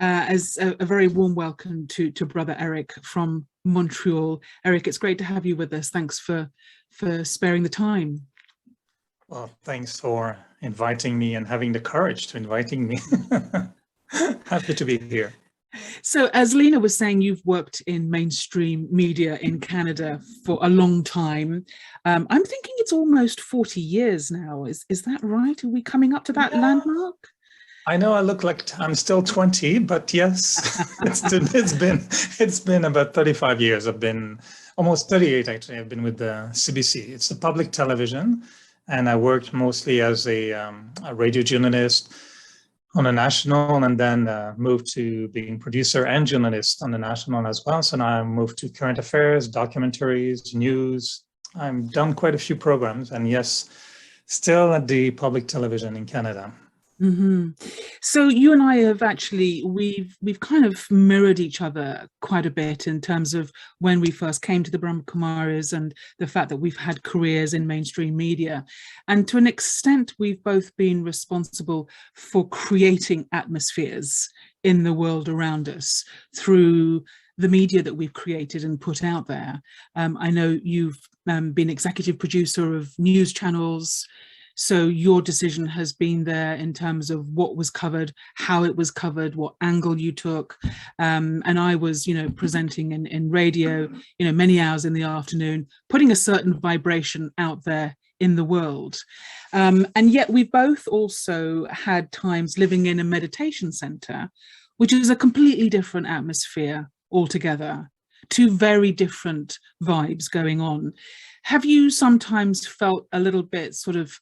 as a very warm welcome to Brother Eric from Montreal. Eric, it's great to have you with us. Thanks for sparing the time. Well, thanks for inviting me and having the courage to inviting me. Happy to be here. So as Lena was saying, you've worked in mainstream media in Canada for a long time. I'm thinking it's almost 40 years now. Is that right? Are we coming up to that landmark? I know I look like I'm still 20, but yes, it's been about 35 years. I've been almost 38 actually. I've been with the CBC. It's the public television, and I worked mostly as a radio journalist on a national, and then moved to being producer and journalist on the national as well. So now I moved to current affairs, documentaries, news. I've done quite a few programs, and yes, still at the public television in Canada. Mm-hmm. So you and I have actually, we've kind of mirrored each other quite a bit in terms of when we first came to the Brahma Kumaris and the fact that we've had careers in mainstream media. And to an extent, we've both been responsible for creating atmospheres in the world around us through the media that we've created and put out there. I know you've been executive producer of news channels. So your decision has been there in terms of what was covered, how it was covered, what angle you took. And I was, presenting in radio, many hours in the afternoon, putting a certain vibration out there in the world. And yet we've both also had times living in a meditation center, which is a completely different atmosphere altogether. Two very different vibes going on. Have you sometimes felt a little bit sort of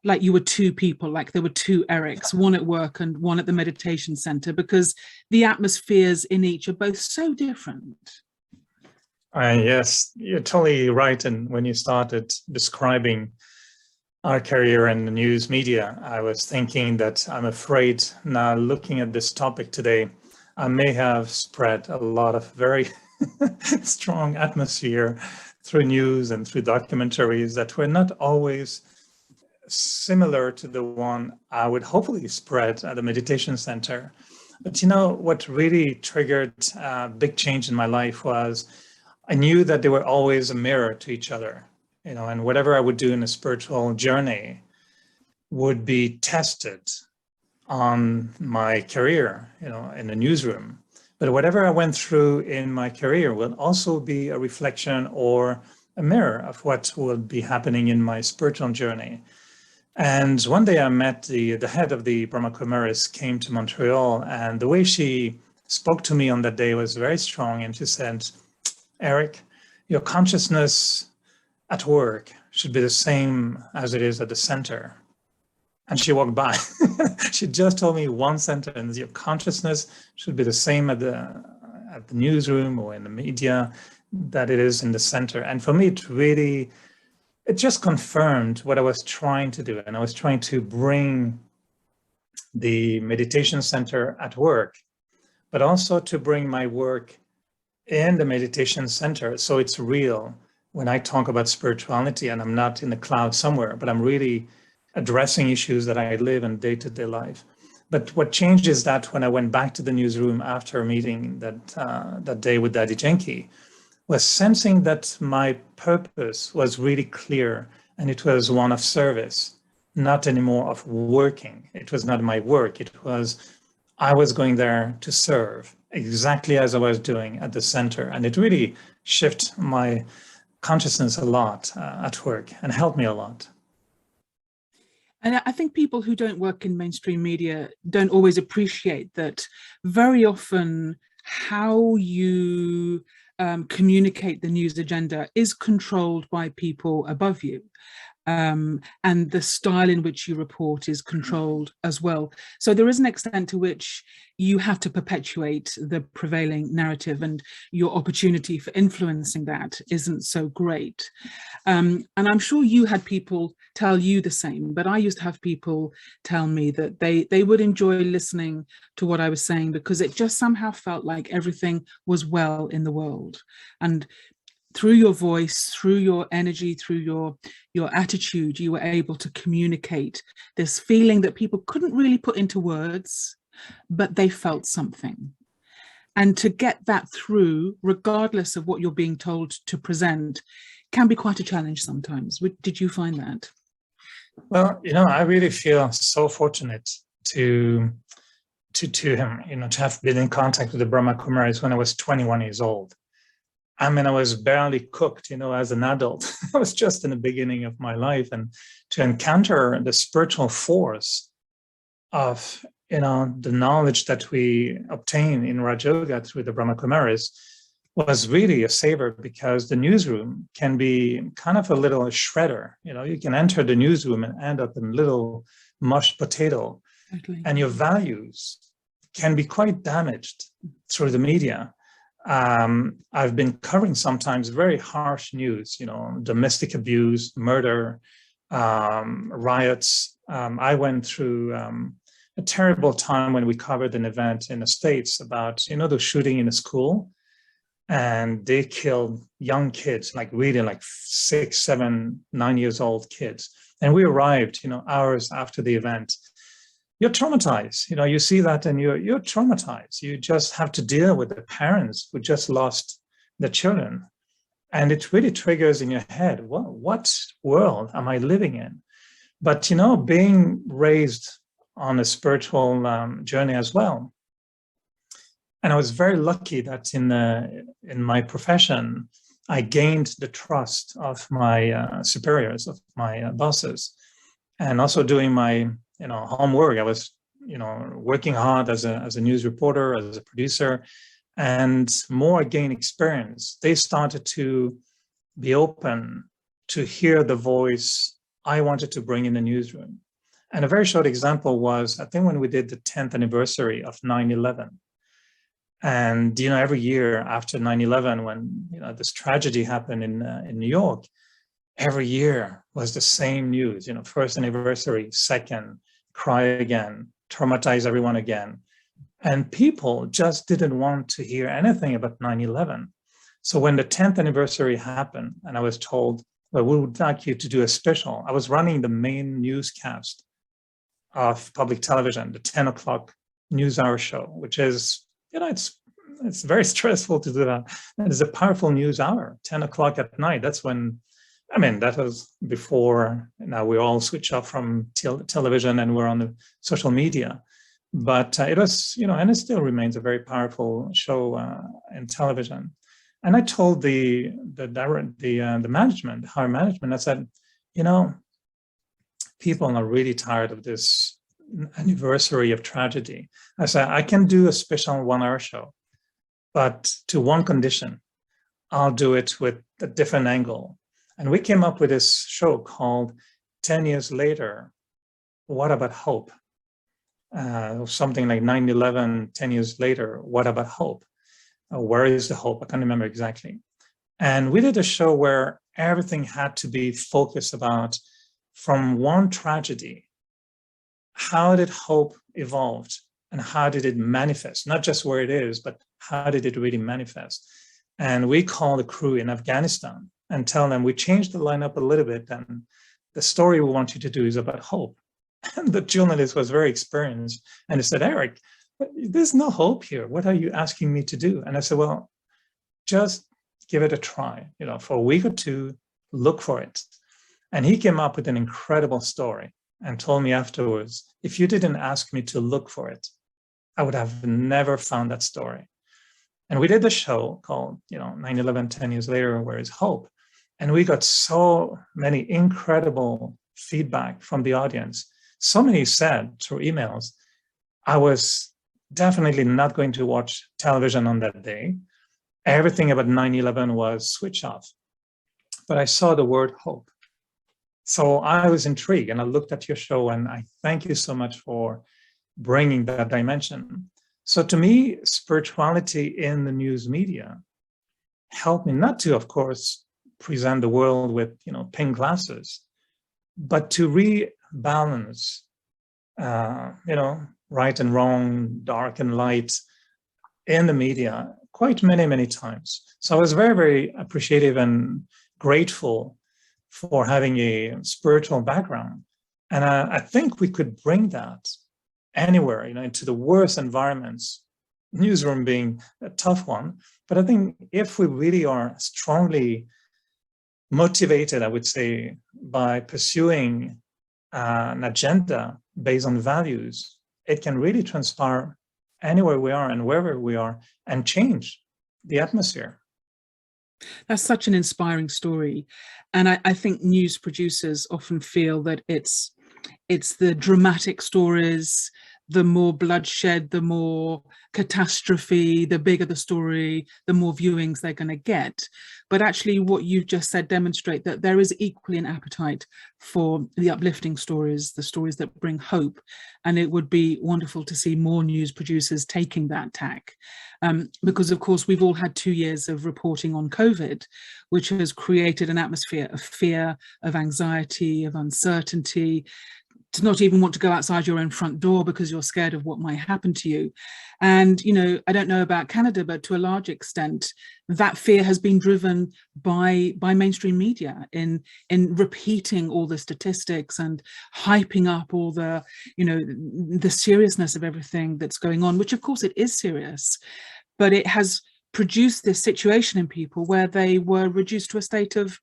like you were two people, like there were two Erics, one at work and one at the meditation center, because the atmospheres in each are both so different? Yes, you're totally right. And when you started describing our career in the news media, I was thinking that I'm afraid now looking at this topic today, I may have spread a lot of very strong atmosphere through news and through documentaries that were not always similar to the one I would hopefully spread at the meditation center. But what really triggered a big change in my life was I knew that they were always a mirror to each other, and whatever I would do in a spiritual journey would be tested on my career, in the newsroom. But whatever I went through in my career will also be a reflection or a mirror of what will be happening in my spiritual journey. And one day I met the head of the Brahma Kumaris, came to Montreal, and the way she spoke to me on that day was very strong. And she said, Eric, your consciousness at work should be the same as it is at the center. And she walked by. She just told me one sentence, your consciousness should be the same at the newsroom or in the media that it is in the center. And for me, it just confirmed what I was trying to do. And I was trying to bring the meditation center at work, but also to bring my work in the meditation center. So it's real when I talk about spirituality, and I'm not in the cloud somewhere, but I'm really addressing issues that I live in day-to-day life. But what changed is that when I went back to the newsroom after a meeting that day with Daddy Genki, was sensing that my purpose was really clear, and it was one of service, not anymore of working. It was not my work. It was, I was going there to serve exactly as I was doing at the center. And it really shifted my consciousness a lot at work and helped me a lot. And I think people who don't work in mainstream media don't always appreciate that very often how you communicate the news agenda is controlled by people above you. And the style in which you report is controlled as well. So there is an extent to which you have to perpetuate the prevailing narrative, and your opportunity for influencing that isn't so great. And I'm sure you had people tell you the same, but I used to have people tell me that they would enjoy listening to what I was saying because it just somehow felt like everything was well in the world. And through your voice, through your energy, through your attitude, you were able to communicate this feeling that people couldn't really put into words, but they felt something. And to get that through, regardless of what you're being told to present, can be quite a challenge sometimes. Did you find that? Well, I really feel so fortunate to him, to have been in contact with the Brahma Kumaris when I was 21 years old. I mean, I was barely cooked, as an adult. I was just in the beginning of my life, and to encounter the spiritual force of the knowledge that we obtain in Raj Yoga through the Brahma Kumaris was really a savor, because the newsroom can be kind of a little shredder. You can enter the newsroom and end up in a little mushed potato, Totally. and your values can be quite damaged through the media. I've been covering sometimes very harsh news, domestic abuse, murder, riots. I went through a terrible time when we covered an event in the States about, the shooting in a school, and they killed young kids, like really like 6, 7, 9 years old kids. And we arrived, hours after the event. You're traumatized, you see that and you're traumatized. You just have to deal with the parents who just lost their children. And it really triggers in your head, well, what world am I living in? But, being raised on a spiritual journey as well. And I was very lucky that in my profession, I gained the trust of my superiors, of my bosses, and also doing my homework. I was working hard as a news reporter, as a producer, and more gain experience. They started to be open to hear the voice I wanted to bring in the newsroom. And a very short example was, I think, when we did the 10th anniversary of 9/11. And, every year after 9/11, when, this tragedy happened in New York, every year was the same news, first anniversary, second, cry again, traumatize everyone again. And people just didn't want to hear anything about 9/11. So when the 10th anniversary happened, and I was told, well, we would like you to do a special. I was running the main newscast of public television, the 10 o'clock news hour show, which is, it's very stressful to do that. And it's a powerful news hour, 10 o'clock at night. That's when, that was before, now we all switch off from television and we're on the social media. But it was, and it still remains a very powerful show in television. And I told the management, higher management, I said, people are really tired of this anniversary of tragedy. I said, I can do a special 1-hour show, but to one condition, I'll do it with a different angle. And we came up with this show called 10 Years Later, What About Hope? Something like 9/11, 10 years later, what about hope? Where is the hope? I can't remember exactly. And we did a show where everything had to be focused about, from one tragedy, how did hope evolved and how did it manifest? Not just where it is, but how did it really manifest? And we call the crew in Afghanistan and tell them, we changed the lineup a little bit, and the story we want you to do is about hope. And the journalist was very experienced, and he said, Eric, there's no hope here. What are you asking me to do? And I said, well, just give it a try, for a week or two, look for it. And he came up with an incredible story and told me afterwards, if you didn't ask me to look for it, I would have never found that story. And we did the show called, 9/11, 10 years later, where is hope? And we got so many incredible feedback from the audience. So many said through emails, I was definitely not going to watch television on that day. Everything about 9/11 was switched off. But I saw the word hope. So I was intrigued, and I looked at your show, and I thank you so much for bringing that dimension. So to me, spirituality in the news media helped me not to, of course, present the world with, pink glasses, but to rebalance, right and wrong, dark and light in the media quite many, many times. So I was very, very appreciative and grateful for having a spiritual background. And I think we could bring that anywhere, into the worst environments, newsroom being a tough one. But I think if we really are strongly motivated, I would say, by pursuing an agenda based on values, it can really transpire anywhere we are and wherever we are and change the atmosphere. That's such an inspiring story. And I think news producers often feel that it's the dramatic stories, the more bloodshed, the more catastrophe, the bigger the story, the more viewings they're going to get. But actually what you've just said demonstrate that there is equally an appetite for the uplifting stories, the stories that bring hope. And it would be wonderful to see more news producers taking that tack. Because of course we've all had 2 years of reporting on COVID, which has created an atmosphere of fear, of anxiety, of uncertainty, to not even want to go outside your own front door because you're scared of what might happen to you. And, I don't know about Canada, but to a large extent, that fear has been driven by mainstream media in repeating all the statistics and hyping up all the, the seriousness of everything that's going on, which of course it is serious, but it has produced this situation in people where they were reduced to a state of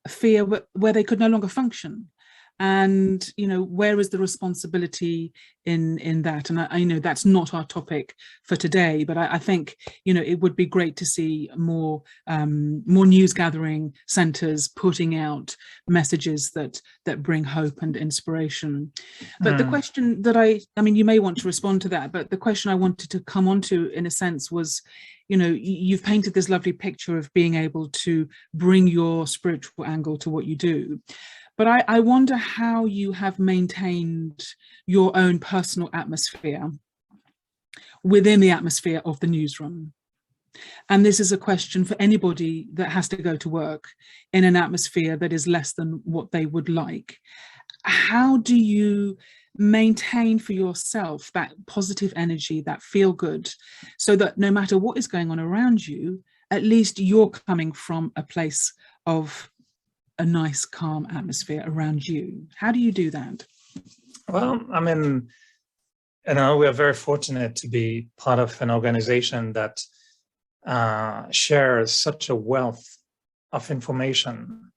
fear where they could no longer function. And where is the responsibility in that? And I know that's not our topic for today, but I think it would be great to see more news gathering centers putting out messages that bring hope and inspiration. But the question that I mean, you may want to respond to that, but the question I wanted to come onto in a sense was, you've painted this lovely picture of being able to bring your spiritual angle to what you do. But I wonder how you have maintained your own personal atmosphere within the atmosphere of the newsroom. And this is a question for anybody that has to go to work in an atmosphere that is less than what they would like. How do you maintain for yourself that positive energy, that feel good, so that no matter what is going on around you, at least you're coming from a place of a nice, calm atmosphere around you? How do you do that? Well, I mean, we are very fortunate to be part of an organization that shares such a wealth of information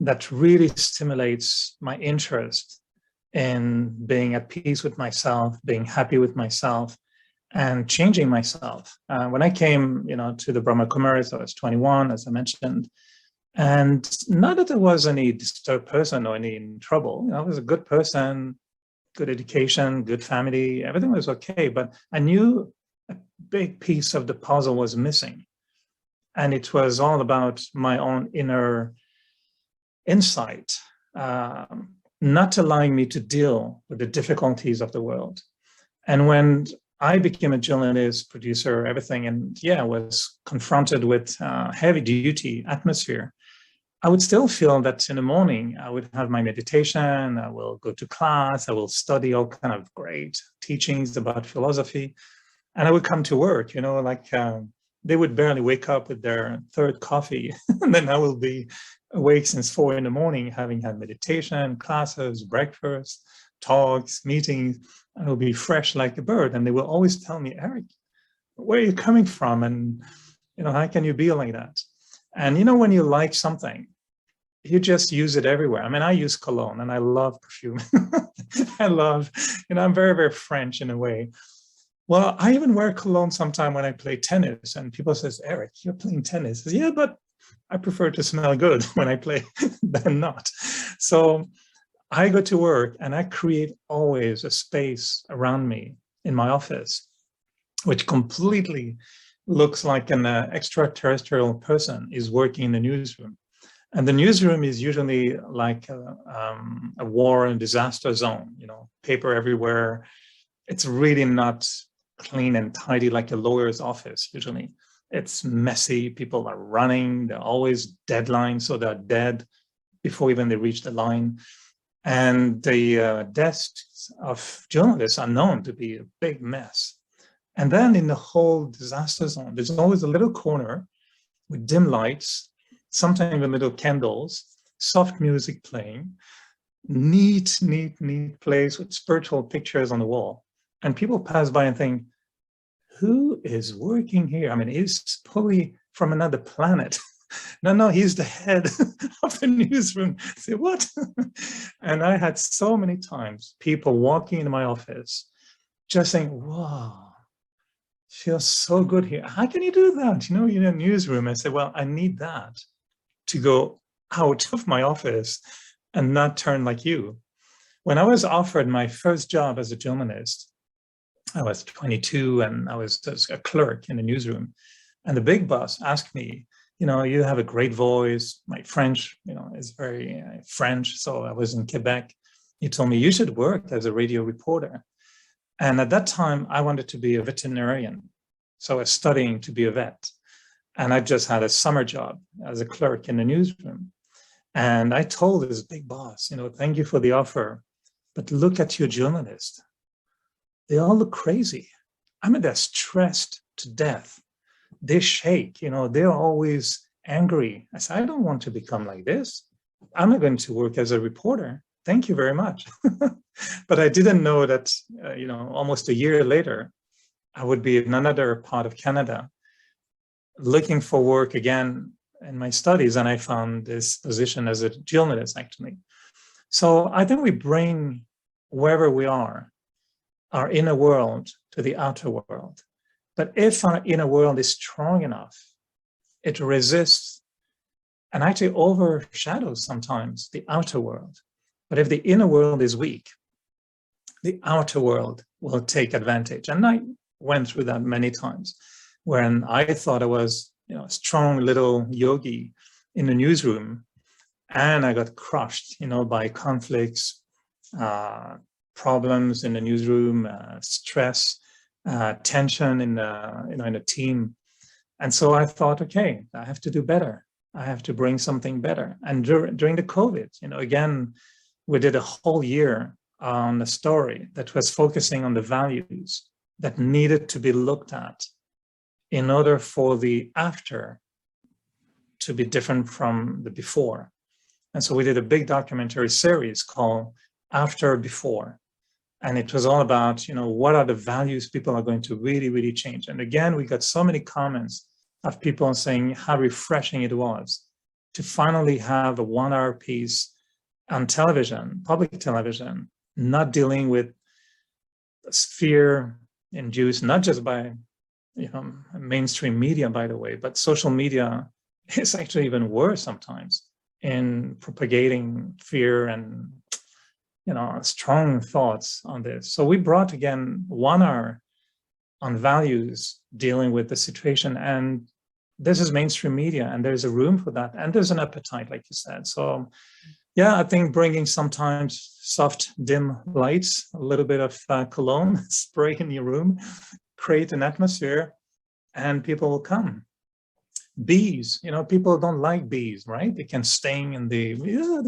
that really stimulates my interest in being at peace with myself, being happy with myself, and changing myself. When I came, to the Brahma Kumaris, I was 21, as I mentioned. And not that I was any disturbed person or any in trouble. I was a good person, good education, good family, everything was okay. But I knew a big piece of the puzzle was missing. And it was all about my own inner insight, not allowing me to deal with the difficulties of the world. And when I became a journalist, producer, everything, and was confronted with heavy duty atmosphere, I would still feel that in the morning, I would have my meditation, I will go to class, I will study all kind of great teachings about philosophy, and I would come to work, they would barely wake up with their third coffee, and then I will be awake since 4 a.m, having had meditation, classes, breakfast, talks, meetings. I will be fresh like a bird, and they will always tell me, Eric, where are you coming from? And, how can you be like that? And when you like something, you just use it everywhere. I mean, I use cologne and I love perfume. I love, I'm very, very French in a way. Well, I even wear cologne sometime when I play tennis, and people says, Eric, you're playing tennis. I say, yeah, but I prefer to smell good when I play than not. So I go to work and I create always a space around me in my office, which completely looks like an extraterrestrial person is working in the newsroom. And the newsroom is usually like a war and disaster zone, paper everywhere. It's really not clean and tidy like a lawyer's office usually. It's messy, people are running, they're always deadlines, so they're dead before even they reach the line. And the desks of journalists are known to be a big mess. And then in the whole disaster zone, there's always a little corner with dim lights, sometimes even little candles, soft music playing, neat place with spiritual pictures on the wall. And people pass by and think, who is working here? I mean, he's probably from another planet. No, he's the head of the newsroom. I say, what? And I had so many times people walking into my office just saying, wow, feels so good here. How can you do that? You know, in a newsroom. I said, well, I need that to go out of my office and not turn like you. When I was offered my first job as a journalist, I was 22 and I was just a clerk in the newsroom. And the big boss asked me, you know, you have a great voice. My French, you know, is very French. So I was in Quebec. He told me you should work as a radio reporter. And at that time, I wanted to be a veterinarian. So I was studying to be a vet. And I just had a summer job as a clerk in the newsroom. And I told this big boss, you know, thank you for the offer, but look at your journalists. They all look crazy. I mean, they're stressed to death. They shake, you know, they're always angry. I said, I don't want to become like this. I'm not going to work as a reporter. Thank you very much. But I didn't know that, you know, almost a year later, I would be in another part of Canada looking for work again in my studies. And I found this position as a journalist, actually. So I think we bring wherever we are, our inner world to the outer world. But if our inner world is strong enough, it resists and actually overshadows sometimes the outer world. But if the inner world is weak, the outer world will take advantage. And I went through that many times when I thought I was, you know, a strong little yogi in the newsroom, and I got crushed, you know, by conflicts, problems in the newsroom, stress, tension in the, you know, in a team. And so I thought, okay, I have to do better. I have to bring something better. And during the COVID, you know, again, we did a whole year on a story that was focusing on the values that needed to be looked at in order for the after to be different from the before. And so we did a big documentary series called After Before. And it was all about, you know, what are the values people are going to really, really change. And again, we got so many comments of people saying how refreshing it was to finally have a 1 hour piece on television, public television, not dealing with fear induced, not just by, you know, mainstream media, by the way, but social media is actually even worse sometimes in propagating fear and, you know, strong thoughts on this. So we brought again 1 hour on values dealing with the situation, and this is mainstream media, and there's a room for that, and there's an appetite, like you said. So yeah, I think bringing sometimes soft, dim lights, a little bit of cologne, spray in your room, create an atmosphere, and people will come. Bees, you know, people don't like bees, right? They can sting and they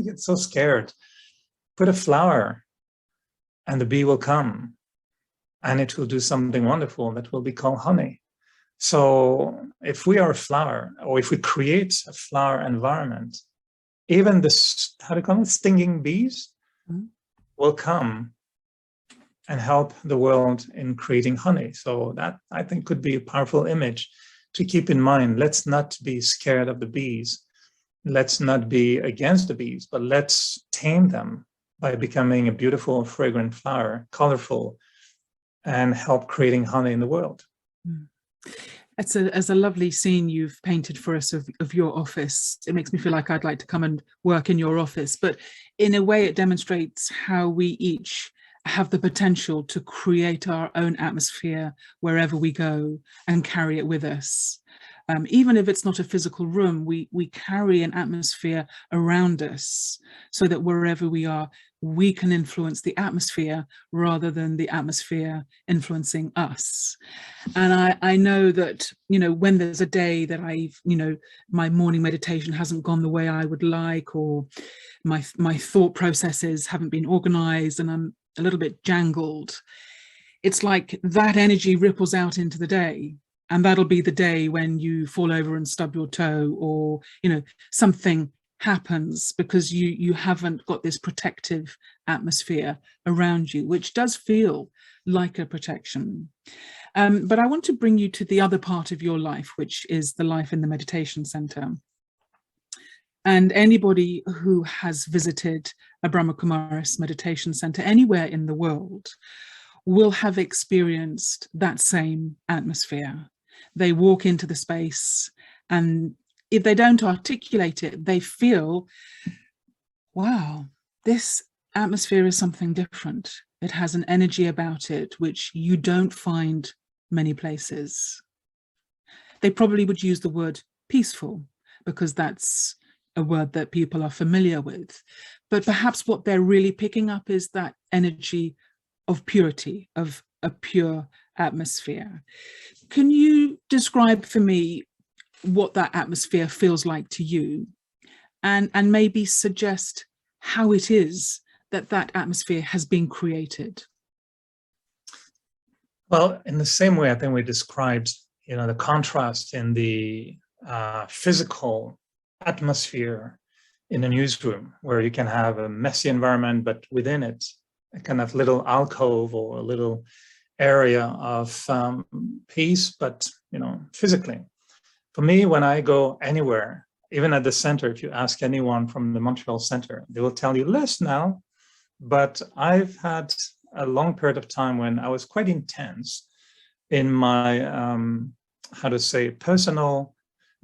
get so scared. Put a flower and the bee will come and it will do something wonderful that will be called honey. So if we are a flower, or if we create a flower environment, even the, how do you call it, stinging bees will come and help the world in creating honey. So that, I think, could be a powerful image to keep in mind. Let's not be scared of the bees. Let's not be against the bees, but let's tame them by becoming a beautiful, fragrant flower, colorful, and help creating honey in the world. It's a lovely scene you've painted for us of your office. It makes me feel like I'd like to come and work in your office, but in a way it demonstrates how we each have the potential to create our own atmosphere wherever we go and carry it with us. Even if it's not a physical room, we carry an atmosphere around us so that wherever we are, we can influence the atmosphere rather than the atmosphere influencing us. And I know that, you know, when there's a day that I've, you know, my morning meditation hasn't gone the way I would like, or my thought processes haven't been organized and I'm a little bit jangled, it's like that energy ripples out into the day. And that'll be the day when you fall over and stub your toe, or, you know, something happens because you haven't got this protective atmosphere around you, which does feel like a protection. But I want to bring you to the other part of your life, which is the life in the meditation center. And anybody who has visited a Brahma Kumaris meditation center anywhere in the world will have experienced that same atmosphere. They walk into the space, and if they don't articulate it, they feel, wow, this atmosphere is something different. It has an energy about it which you don't find many places. They probably would use the word peaceful because that's a word that people are familiar with. But perhaps what they're really picking up is that energy of purity, of a pure atmosphere. Can you describe for me what that atmosphere feels like to you, and maybe suggest how it is that that atmosphere has been created? Well, in the same way, I think we described, the contrast in the physical atmosphere in a newsroom, where you can have a messy environment, but within it, a kind of little alcove or a little area of peace, but, physically. For me, when I go anywhere, even at the center, if you ask anyone from the Montreal Center, they will tell you less now, but I've had a long period of time when I was quite intense in my, personal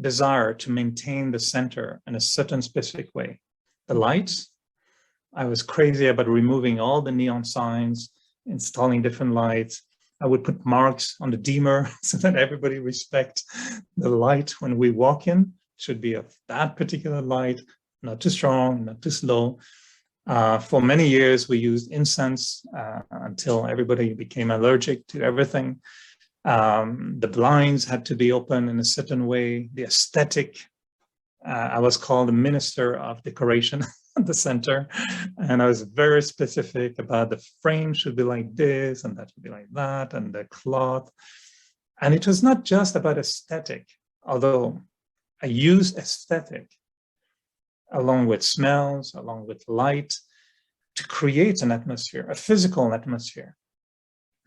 desire to maintain the center in a certain specific way. The lights, I was crazy about removing all the neon signs, installing different lights. I would put marks on the dimmer so that everybody respects the light when we walk in. Should be of that particular light, not too strong, not too slow. For many years, we used incense until everybody became allergic to everything. The blinds had to be open in a certain way. The aesthetic, I was called the minister of decoration at the center, and I was very specific about the frame should be like this, and that should be like that, and the cloth. And it was not just about aesthetic, although I used aesthetic along with smells, along with light, to create an atmosphere, a physical atmosphere.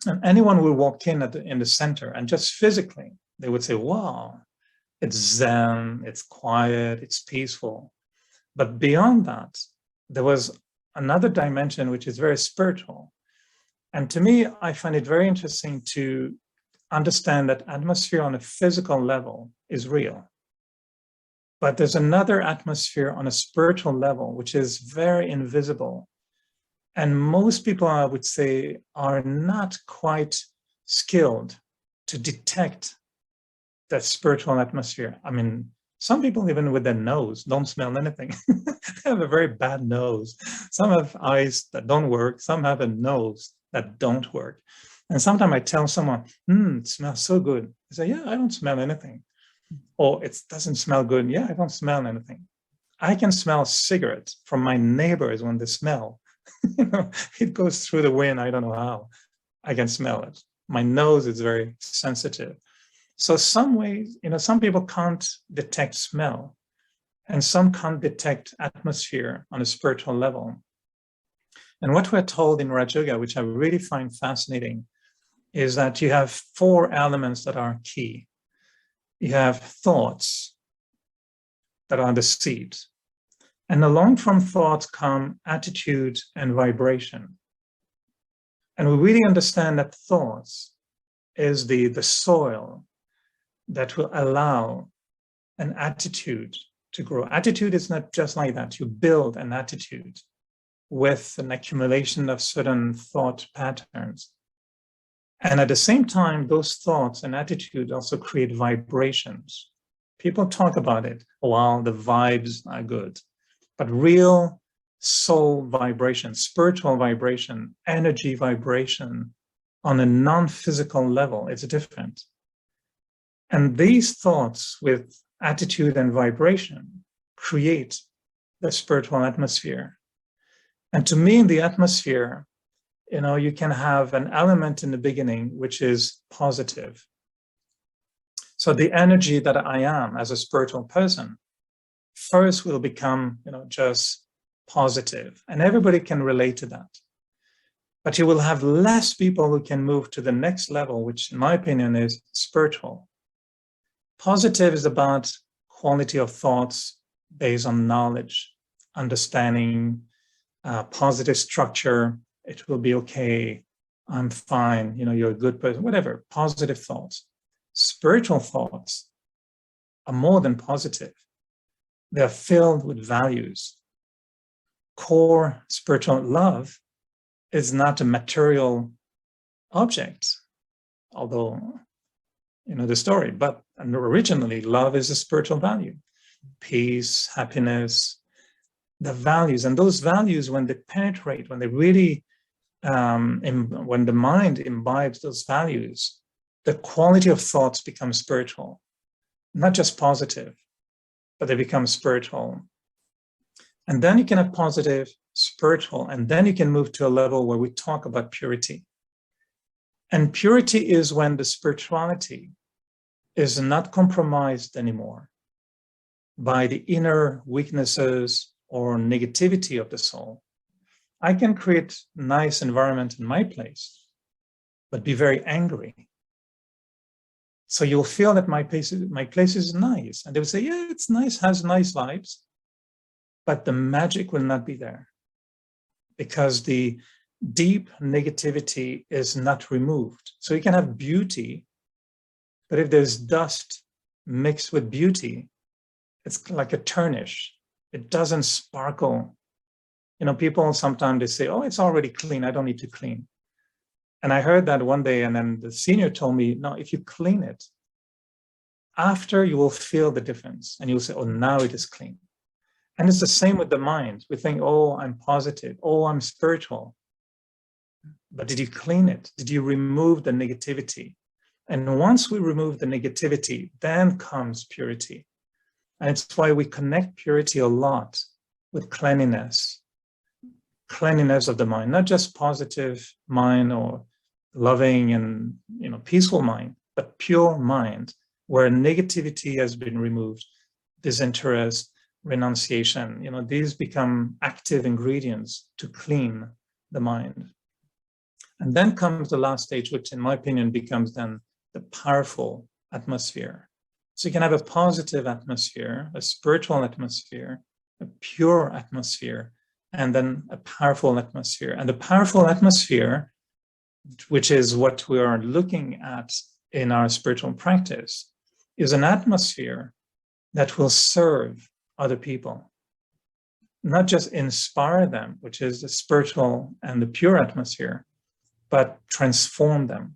And anyone will walk in in the center, and just physically, they would say, wow, it's zen, it's quiet, it's peaceful. But beyond that, there was another dimension which is very spiritual. And to me, I find it very interesting to understand that atmosphere on a physical level is real. But there's another atmosphere on a spiritual level, which is very invisible. And most people, I would say, are not quite skilled to detect that spiritual atmosphere. I mean, some people, even with their nose, don't smell anything. They have a very bad nose. Some have eyes that don't work. Some have a nose that don't work. And sometimes I tell someone, it smells so good. They say, yeah, I don't smell anything. Or it doesn't smell good. Yeah, I don't smell anything. I can smell cigarettes from my neighbors when they smell. It goes through the wind. I don't know how. I can smell it. My nose is very sensitive. So some ways, some people can't detect smell, and some can't detect atmosphere on a spiritual level. And what we're told in Raj Yoga, which I really find fascinating, is that you have 4 elements that are key. You have thoughts that are the seed. And along from thoughts come attitude and vibration. And we really understand that thoughts is the soil that will allow an attitude to grow. Attitude is not just like that. You build an attitude with an accumulation of certain thought patterns. And at the same time, those thoughts and attitude also create vibrations. People talk about it, wow, the vibes are good. But real soul vibration, spiritual vibration, energy vibration on a non-physical level, it's different. And these thoughts with attitude and vibration create the spiritual atmosphere. And to me, in the atmosphere, you can have an element in the beginning which is positive. So the energy that I am as a spiritual person first will become, just positive, and everybody can relate to that. but you will have less people who can move to the next level, which in my opinion is spiritual. Positive is about quality of thoughts based on knowledge, understanding, positive structure. It will be okay. I'm fine. You know, you're a good person, whatever, positive thoughts. Spiritual thoughts are more than positive. They're filled with values. Core spiritual love is not a material object, although, you know the story, but originally love is a spiritual value. Peace, happiness, the values, and those values, when they penetrate, when they really, when the mind imbibes those values, the quality of thoughts becomes spiritual, not just positive, but they become spiritual. And then you can have positive, spiritual, and then you can move to a level where we talk about purity. And purity is when the spirituality is not compromised anymore by the inner weaknesses or negativity of the soul. I can create a nice environment in my place, but be very angry. So you'll feel that my place is nice. And they would say, yeah, it's nice, has nice vibes, but the magic will not be there because the deep negativity is not removed. So you can have beauty, but if there's dust mixed with beauty, it's like a tarnish. It doesn't sparkle. You know, people sometimes they say, oh, it's already clean, I don't need to clean. And I heard that one day, and then the senior told me, no, if you clean it, after you will feel the difference and you'll say, oh, now it is clean. And it's the same with the mind. We think, oh, I'm positive, oh, I'm spiritual. But did you clean it? Did you remove the negativity? And once we remove the negativity, then comes purity. And it's why we connect purity a lot with cleanliness of the mind, not just positive mind or loving and, you know, peaceful mind, but pure mind, where negativity has been removed, disinterest, renunciation, you know, these become active ingredients to clean the mind. And then comes the last stage, which in my opinion becomes then the powerful atmosphere. So you can have a positive atmosphere, a spiritual atmosphere, a pure atmosphere, and then a powerful atmosphere. And the powerful atmosphere, which is what we are looking at in our spiritual practice, is an atmosphere that will serve other people, not just inspire them, which is the spiritual and the pure atmosphere, but transform them.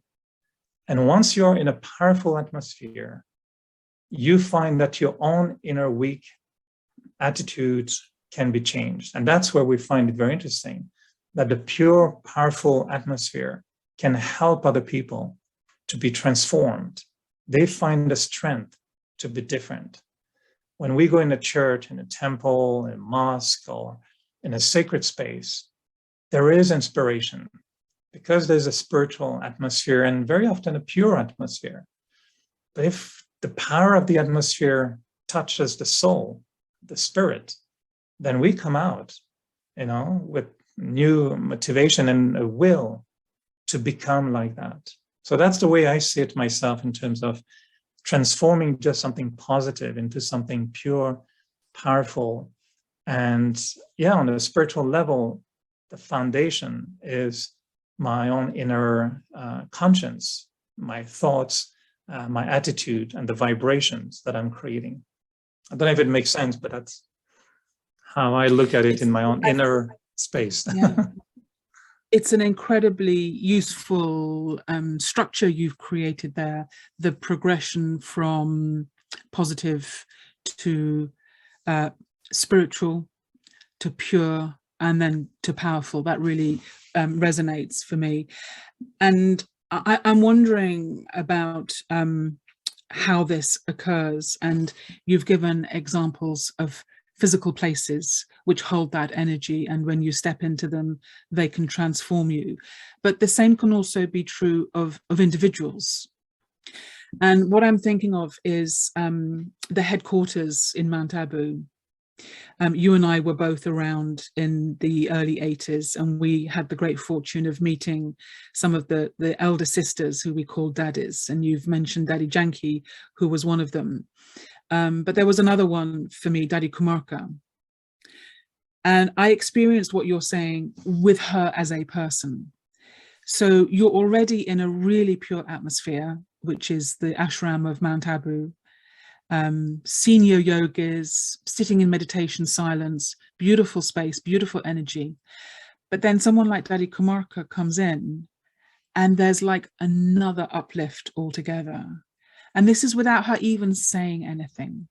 And once you're in a powerful atmosphere, you find that your own inner weak attitudes can be changed. And that's where we find it very interesting, that the pure, powerful atmosphere can help other people to be transformed. They find the strength to be different. When we go in a church, in a temple, in a mosque, or in a sacred space, there is inspiration because there's a spiritual atmosphere and very often a pure atmosphere. But if the power of the atmosphere touches the soul, the spirit, then we come out, you know, with new motivation and a will to become like that. So that's the way I see it myself in terms of transforming just something positive into something pure, powerful. And yeah, on a spiritual level, the foundation is my own inner conscience, my thoughts, my attitude, and the vibrations that I'm creating. I don't know if it makes sense, but that's how I look at it in my own inner space. Yeah. It's an incredibly useful structure you've created there, the progression from positive to spiritual to pure and then to powerful. That really resonates for me. And I'm wondering about how this occurs. And you've given examples of physical places which hold that energy, and when you step into them, they can transform you. But the same can also be true of individuals. And what I'm thinking of is the headquarters in Mount Abu. You and I were both around in the early 80s, and we had the great fortune of meeting some of the elder sisters who we called daddies. And you've mentioned Daddy Janki, who was one of them. But there was another one for me, Daddy Kumarka. And I experienced what you're saying with her as a person. So you're already in a really pure atmosphere, which is the ashram of Mount Abu. Senior yogis, sitting in meditation silence, beautiful space, beautiful energy. But then someone like Daddy Kumarka comes in and there's like another uplift altogether. And this is without her even saying anything.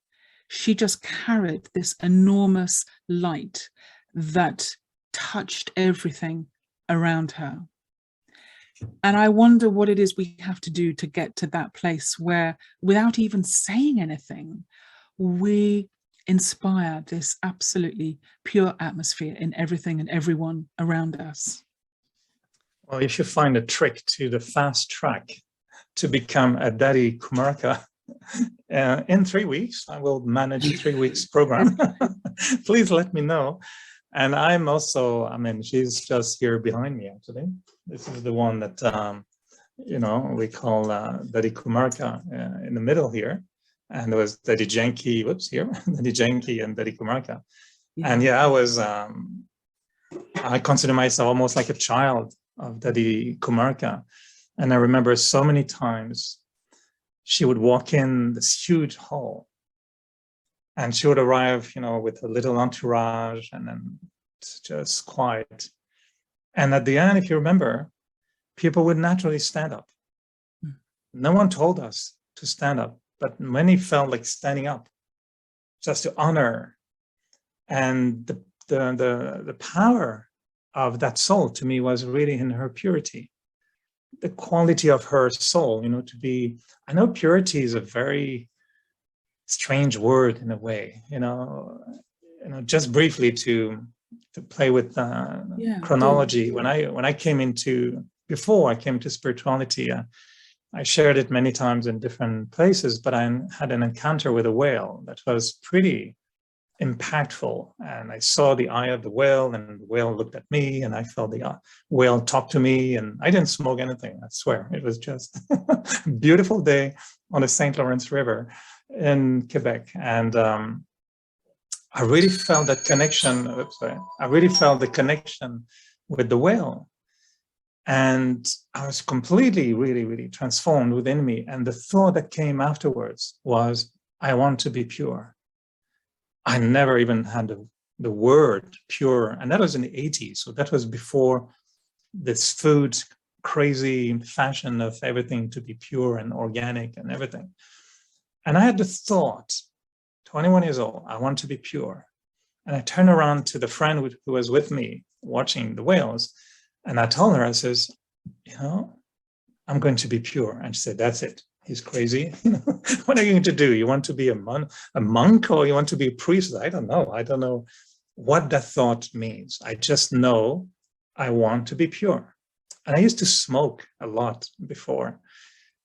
She just carried this enormous light that touched everything around her. And I wonder what it is we have to do to get to that place where, without even saying anything, we inspire this absolutely pure atmosphere in everything and everyone around us. Well, you should find a trick to the fast track to become a Daddy Kumarka. In 3 weeks, I will manage a 3 weeks program. Please let me know. And I'm also, I mean, she's just here behind me, actually. This is the one that, we call Daddy Kumarka in the middle here. And there was Daddy Janki, whoops, here, Daddy Janki and Daddy Kumarka. Yeah. And yeah, I consider myself almost like a child of Daddy Kumarka. And I remember so many times she would walk in this huge hall and she would arrive, with a little entourage and then it's just quiet. And at the end, if you remember, people would naturally stand up. No one told us to stand up, but many felt like standing up just to honor. And the power of that soul to me was really in her purity. The quality of her soul, to be, I know purity is a very strange word in a way, just briefly to play with chronology. When I came before I came to spirituality, I shared it many times in different places, but I had an encounter with a whale that was pretty impactful. And I saw the eye of the whale and the whale looked at me and I felt the whale talk to me and I didn't smoke anything, I swear. It was just a beautiful day on the St. Lawrence River in Quebec. And I really felt that connection. I really felt the connection with the whale. And I was completely, really, really transformed within me. And the thought that came afterwards was, I want to be pure. I never even had the word pure. And that was in the 80s. So that was before this food crazy fashion of everything to be pure and organic and everything. And I had the thought, 21 years old, I want to be pure. And I turned around to the friend who was with me watching the whales. And I told her, I says, I'm going to be pure. And she said, that's it. He's crazy. What are you going to do? You want to be a monk or you want to be a priest? I don't know. I don't know what that thought means. I just know I want to be pure. And I used to smoke a lot before.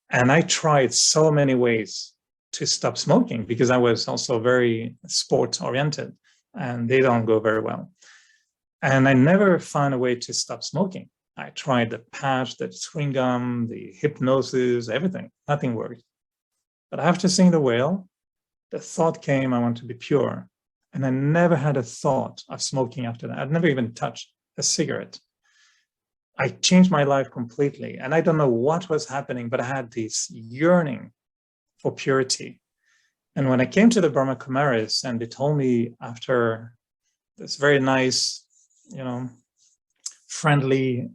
And I tried so many ways to stop smoking because I was also very sports oriented and they don't go very well. And I never found a way to stop smoking. I tried the patch, the chewing gum, the hypnosis, everything. Nothing worked. But after seeing the whale, the thought came, I want to be pure. And I never had a thought of smoking after that. I'd never even touched a cigarette. I changed my life completely. And I don't know what was happening, but I had this yearning for purity. And when I came to the Brahma Kumaris and they told me after this very nice, friendly,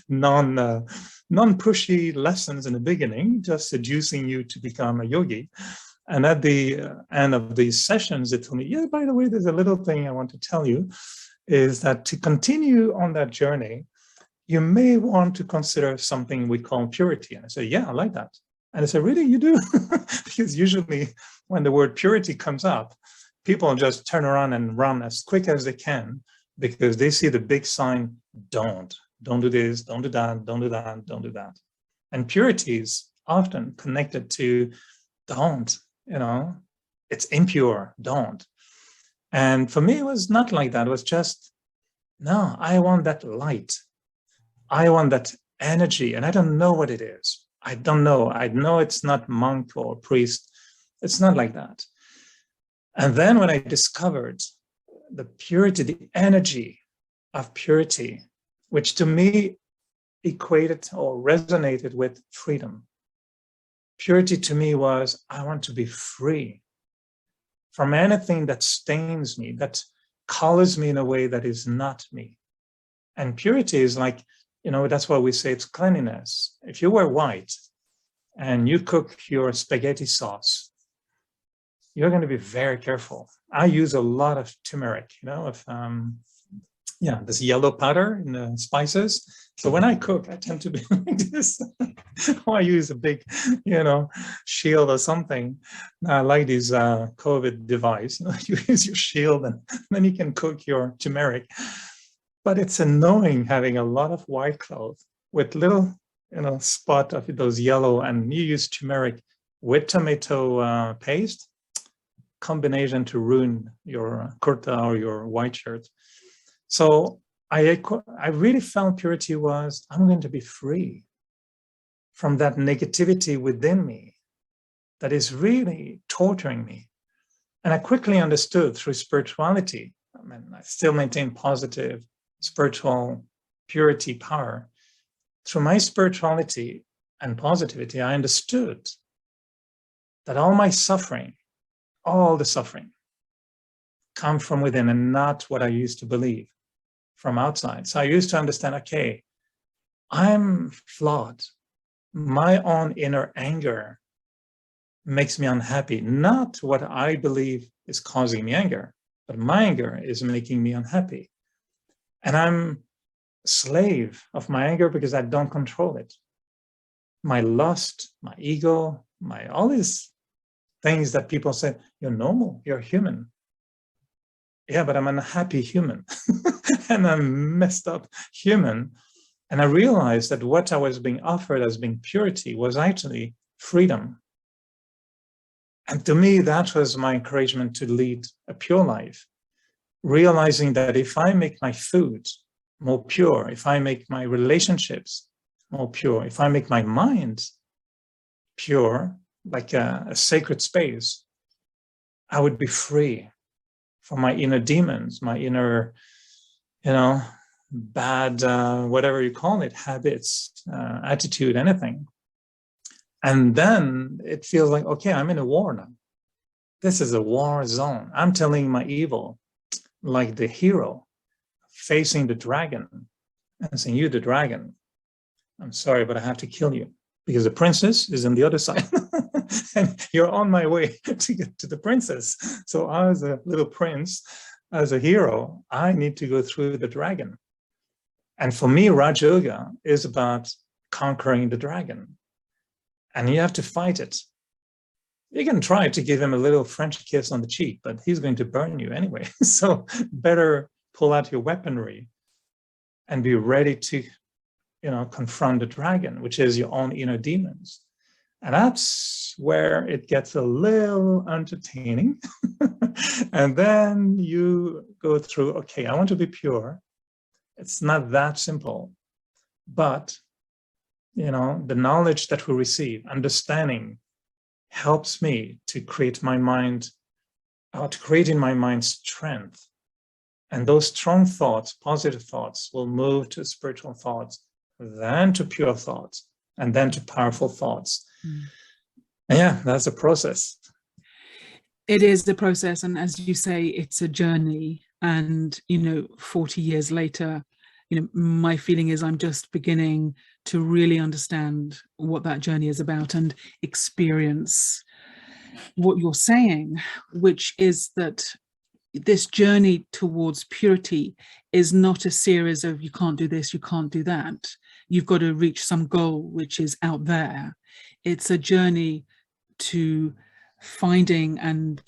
non-pushy lessons in the beginning, just seducing you to become a yogi. And at the end of these sessions, they told me, yeah, by the way, there's a little thing I want to tell you, is that to continue on that journey, you may want to consider something we call purity. And I said, yeah, I like that. And I said, really, you do? Because usually when the word purity comes up, people just turn around and run as quick as they can because they see the big sign, don't do this, don't do that, don't do that, don't do that. And purity is often connected to don't, it's impure, don't. And for me, it was not like that. It was just, no, I want that light. I want that energy. And I don't know what it is. I don't know. I know it's not monk or priest. It's not like that. And then when I discovered the purity, the energy of purity, which to me equated or resonated with freedom. Purity to me was, I want to be free from anything that stains me, that colors me in a way that is not me. And purity is like, that's why we say it's cleanliness. If you wear white and you cook your spaghetti sauce, you're going to be very careful. I use a lot of turmeric, this yellow powder in the spices. So when I cook, I tend to be like this. Or I use a big, shield or something. I like this COVID device. You use your shield and then you can cook your turmeric. But it's annoying having a lot of white cloth with little, spot of those yellow, and you use turmeric with tomato paste combination to ruin your kurta or your white shirt. So I really found purity was, I'm going to be free from that negativity within me that is really torturing me. And I quickly understood through spirituality, I still maintain positive spiritual purity power. Through my spirituality and positivity, I understood that all my suffering, all the suffering, come from within and not what I used to believe from outside. So I used to understand, okay, I'm flawed. My own inner anger makes me unhappy, not what I believe is causing me anger, but my anger is making me unhappy. And I'm a slave of my anger because I don't control it. My lust, my ego, all these things that people say, you're normal, you're human. Yeah, but I'm an unhappy human and I'm a messed up human. And I realized that what I was being offered as being purity was actually freedom. And to me, that was my encouragement to lead a pure life, realizing that if I make my food more pure, if I make my relationships more pure, if I make my mind pure, like a sacred space, I would be free from my inner demons, my inner, bad, whatever you call it, habits, attitude, anything. And then it feels like, okay, I'm in a war now. This is a war zone. I'm telling my evil, like the hero facing the dragon and saying, you, the dragon, I'm sorry, but I have to kill you because the princess is on the other side and you're on my way to get to the princess. So as a little prince, as a hero, I need to go through the dragon. And for me, Raj Yoga is about conquering the dragon. And you have to fight it. You can try to give him a little French kiss on the cheek, but he's going to burn you anyway. So better pull out your weaponry and be ready to, confront the dragon, which is your own inner demons. And that's where it gets a little entertaining. And then you go through, okay, I want to be pure. It's not that simple, but, the knowledge that we receive, understanding, helps me to create my mind, to create in my mind strength. And those strong thoughts, positive thoughts, will move to spiritual thoughts, then to pure thoughts, and then to powerful thoughts. Mm. Yeah, that's a process. It is the process. And as you say, it's a journey. And, 40 years later, my feeling is I'm just beginning to really understand what that journey is about and experience what you're saying, which is that this journey towards purity is not a series of you can't do this, you can't do that. You've got to reach some goal which is out there. It's a journey to finding and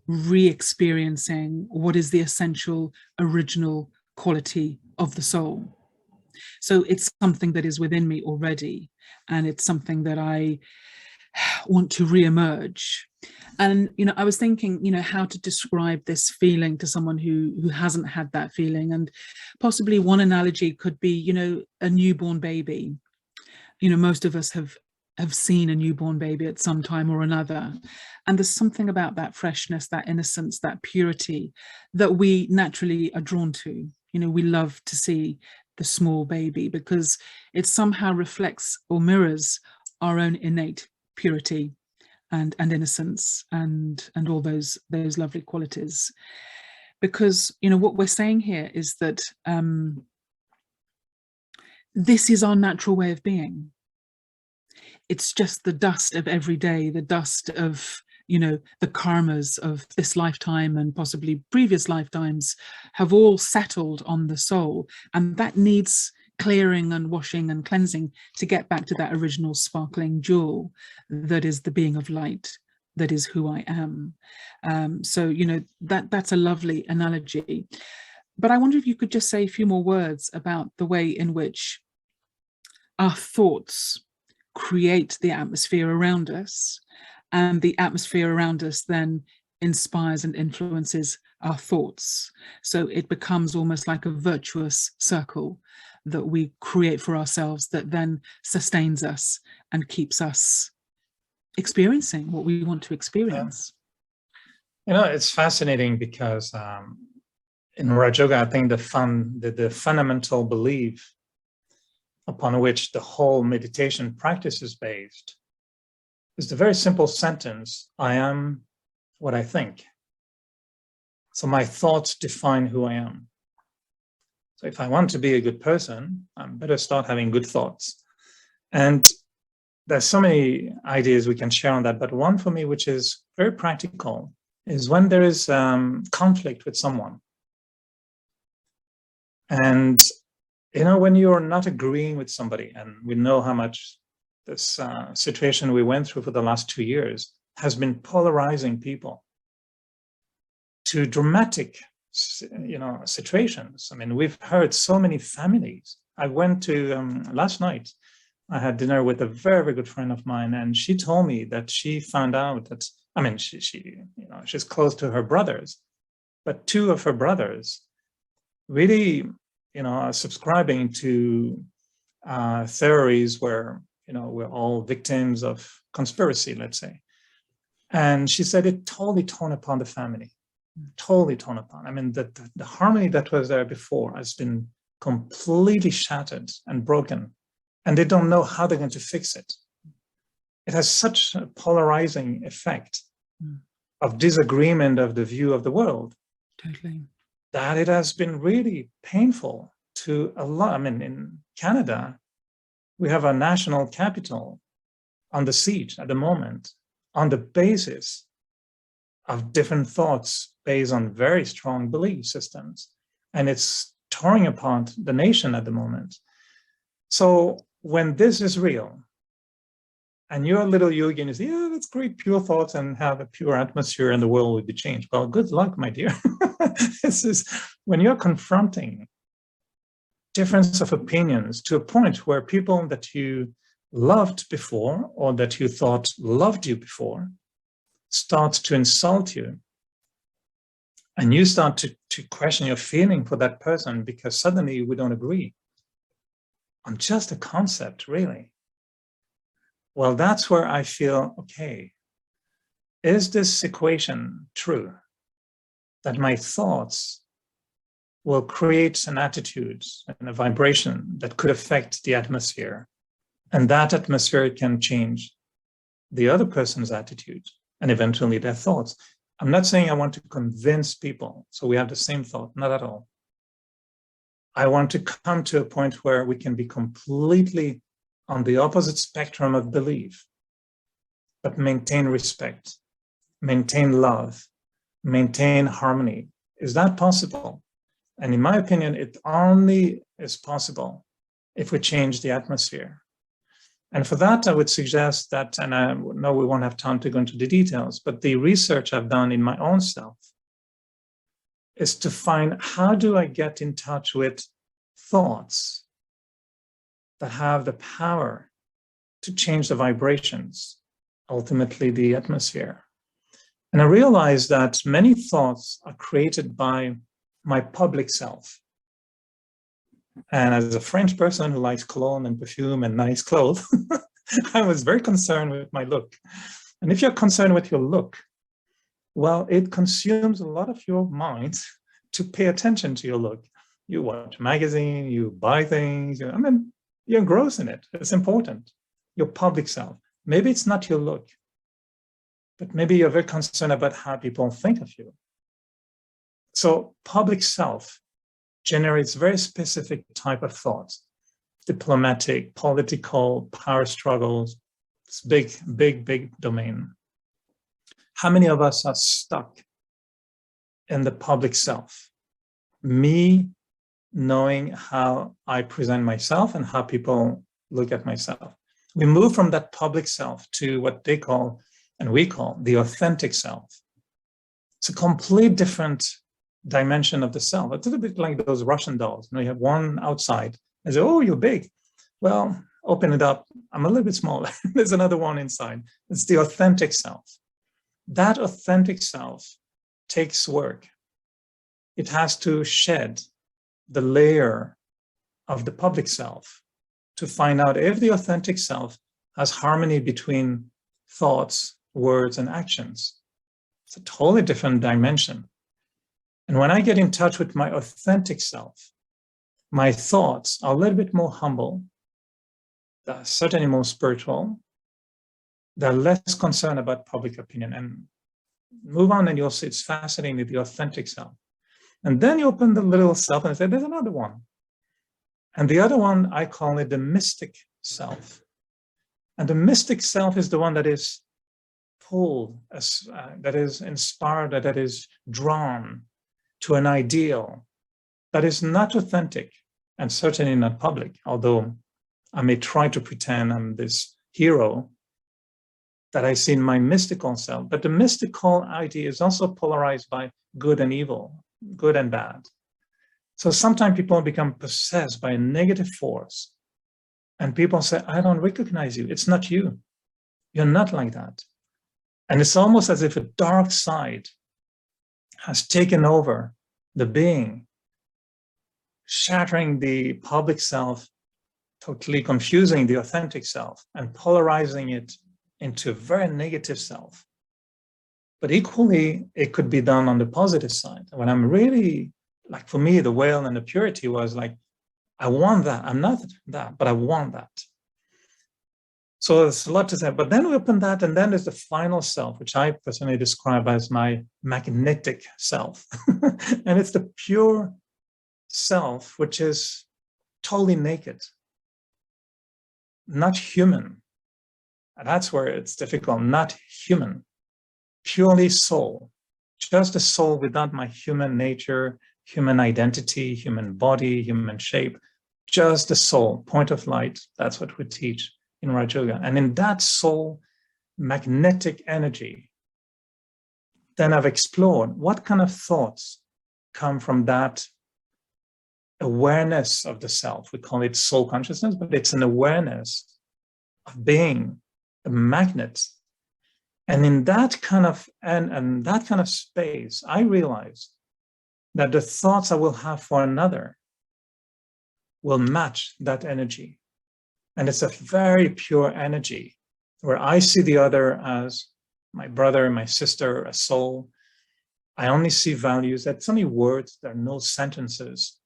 re-experiencing what is the essential original quality of the soul. So it's something that is within me already, and it's something that I want to re-emerge. And, I was thinking, how to describe this feeling to someone who hasn't had that feeling. And possibly one analogy could be, a newborn baby. Most of us have seen a newborn baby at some time or another. And there's something about that freshness, that innocence, that purity that we naturally are drawn to. We love to see the small baby because it somehow reflects or mirrors our own innate purity and innocence and all those lovely qualities. Because, what we're saying here is that this is our natural way of being. It's just the dust of every day, the dust of, the karmas of this lifetime and possibly previous lifetimes have all settled on the soul. And that needs clearing and washing and cleansing to get back to that original sparkling jewel that is the being of light, that is who I am. So, that's a lovely analogy. But I wonder if you could just say a few more words about the way in which our thoughts create the atmosphere around us, and the atmosphere around us then inspires and influences our thoughts. So it becomes almost like a virtuous circle that we create for ourselves that then sustains us and keeps us experiencing what we want to experience. It's fascinating because in Raj Yoga, I think the fundamental belief upon which the whole meditation practice is based is the very simple sentence, I am what I think. So my thoughts define who I am. So if I want to be a good person, I better start having good thoughts. And there's so many ideas we can share on that, but one for me, which is very practical, is when there is conflict with someone. And when you're not agreeing with somebody, and we know how much this situation we went through for the last 2 years has been polarizing people to dramatic, situations. I mean, we've heard so many families. I went to, last night, I had dinner with a very, very good friend of mine, and she told me that she found out that, she's close to her brothers, but 2 of her brothers really are subscribing to theories where, we're all victims of conspiracy, let's say. And she said it totally torn upon the family, totally torn upon. I mean, the harmony that was there before has been completely shattered and broken, and they don't know how they're going to fix it. It has such a polarizing effect of disagreement of the view of the world. Totally. That it has been really painful to a lot. I mean, in Canada, we have a national capital on the siege at the moment on the basis of different thoughts based on very strong belief systems. And it's tearing apart the nation at the moment. So when this is real, and you're a little yogi and you say, yeah, that's great, pure thoughts and have a pure atmosphere and the world will be changed. Well, good luck, my dear. This is when you're confronting difference of opinions to a point where people that you loved before or that you thought loved you before start to insult you. And you start to question your feeling for that person because suddenly we don't agree on just a concept, really. Well, that's where I feel, okay, is this equation true? That my thoughts will create an attitude and a vibration that could affect the atmosphere. And that atmosphere can change the other person's attitude and eventually their thoughts. I'm not saying I want to convince people so we have the same thought, not at all. I want to come to a point where we can be completely on the opposite spectrum of belief, but maintain respect, maintain love, maintain harmony. Is that possible? And in my opinion, it only is possible if we change the atmosphere. And for that, I would suggest that, and I know we won't have time to go into the details, but the research I've done in my own self is to find how do I get in touch with thoughts that have the power to change the vibrations ultimately the atmosphere. And I realized that many thoughts are created by my public self. And as a French person who likes cologne and perfume and nice clothes, I was very concerned with my look. And if you're concerned with your look, well, it consumes a lot of your mind to pay attention to your look. You watch magazines, you buy things, you're engrossed in it. It's important. Your public self. Maybe it's not your look, but maybe you're very concerned about how people think of you. So public self generates very specific type of thoughts, diplomatic, political, power struggles. It's big, big, big domain. How many of us are stuck in the public self? Me knowing how I present myself and how people look at myself. We move from that public self to what they call, and we call, the authentic self. It's a complete different dimension of the self. It's a little bit like those Russian dolls. You have one outside. They say, oh, you're big. Well, open it up. I'm a little bit smaller. There's another one inside. It's the authentic self. That authentic self takes work. It has to shed the layer of the public self to find out if the authentic self has harmony between thoughts, words, and actions. It's a totally different dimension. And when I get in touch with my authentic self, my thoughts are a little bit more humble, they're certainly more spiritual, they're less concerned about public opinion. And move on and you'll see it's fascinating, the authentic self. And then you open the little self and say, there's another one. And the other one, I call it the mystic self. And the mystic self is the one that is pulled, that is inspired, that is drawn to an ideal that is not authentic and certainly not public, although I may try to pretend I'm this hero that I see in my mystical self. But the mystical idea is also polarized by good and evil, good and bad. So sometimes people become possessed by a negative force and people say, I don't recognize you. It's not you. You're not like that. And it's almost as if a dark side has taken over the being, shattering the public self, totally confusing the authentic self and polarizing it into a very negative self. But equally, it could be done on the positive side. When I'm really, like for me, the whale and the purity was like, I want that. I'm not that, but I want that. So there's a lot to say. But then we open that, and then there's the final self, which I personally describe as my magnetic self. And it's the pure self, which is totally naked, not human. And that's where it's difficult, not human, purely soul, just a soul without my human nature, human identity, human body, human shape, just the soul, point of light. That's what we teach in Raj Yoga. And in that soul magnetic energy, then I've explored what kind of thoughts come from that awareness of the self. We call it soul consciousness, but it's an awareness of being a magnet. And in that kind of and that kind of space, I realized that the thoughts I will have for another will match that energy. And it's a very pure energy where I see the other as my brother, my sister, a soul. I only see values. That's only words. There are no sentences.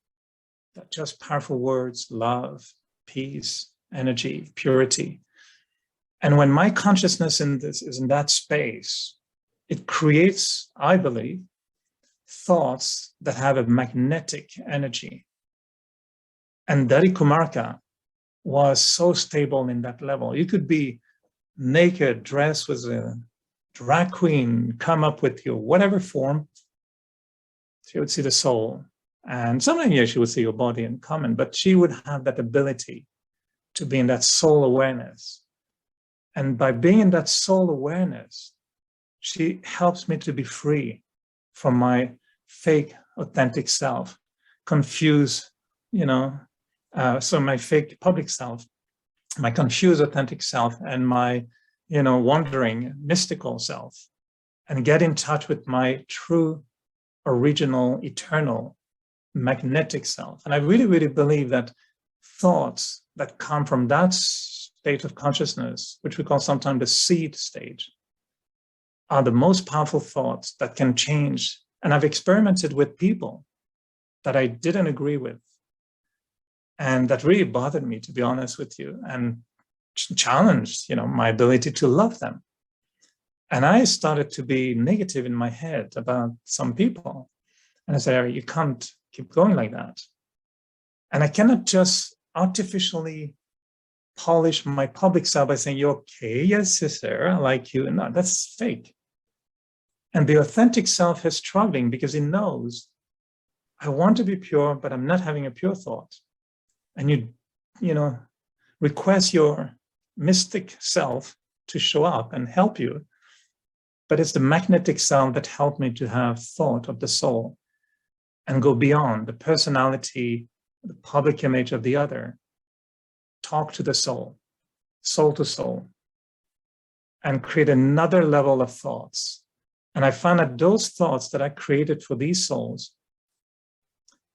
They're just powerful words, love, peace, energy, purity. And when my consciousness is in that space, it creates, I believe, thoughts that have a magnetic energy. And Dari Kumarka was so stable in that level. You could be naked, dressed with a drag queen, come up with your whatever form. She would see the soul. And sometimes, yeah, she would see your body in common, but she would have that ability to be in that soul awareness. And by being in that soul awareness, she helps me to be free from my fake, authentic self, confused, so my fake public self, my confused authentic self, and my wandering, mystical self, and get in touch with my true, original, eternal, magnetic self. And I really, really believe that thoughts that come from that state of consciousness, which we call sometimes the seed stage, are the most powerful thoughts that can change. And I've experimented with people that I didn't agree with, and that really bothered me, to be honest with you, and challenged, my ability to love them. And I started to be negative in my head about some people. And I said, you can't keep going like that. And I cannot just artificially polish my public self by saying, you're okay, yes, sister, I like you. No, that's fake. And the authentic self is struggling because it knows, I want to be pure, but I'm not having a pure thought. And you request your mystic self to show up and help you. But it's the magnetic self that helped me to have thought of the soul and go beyond the personality, the public image of the other. Talk to the soul to soul, and create another level of thoughts. And I found that those thoughts that I created for these souls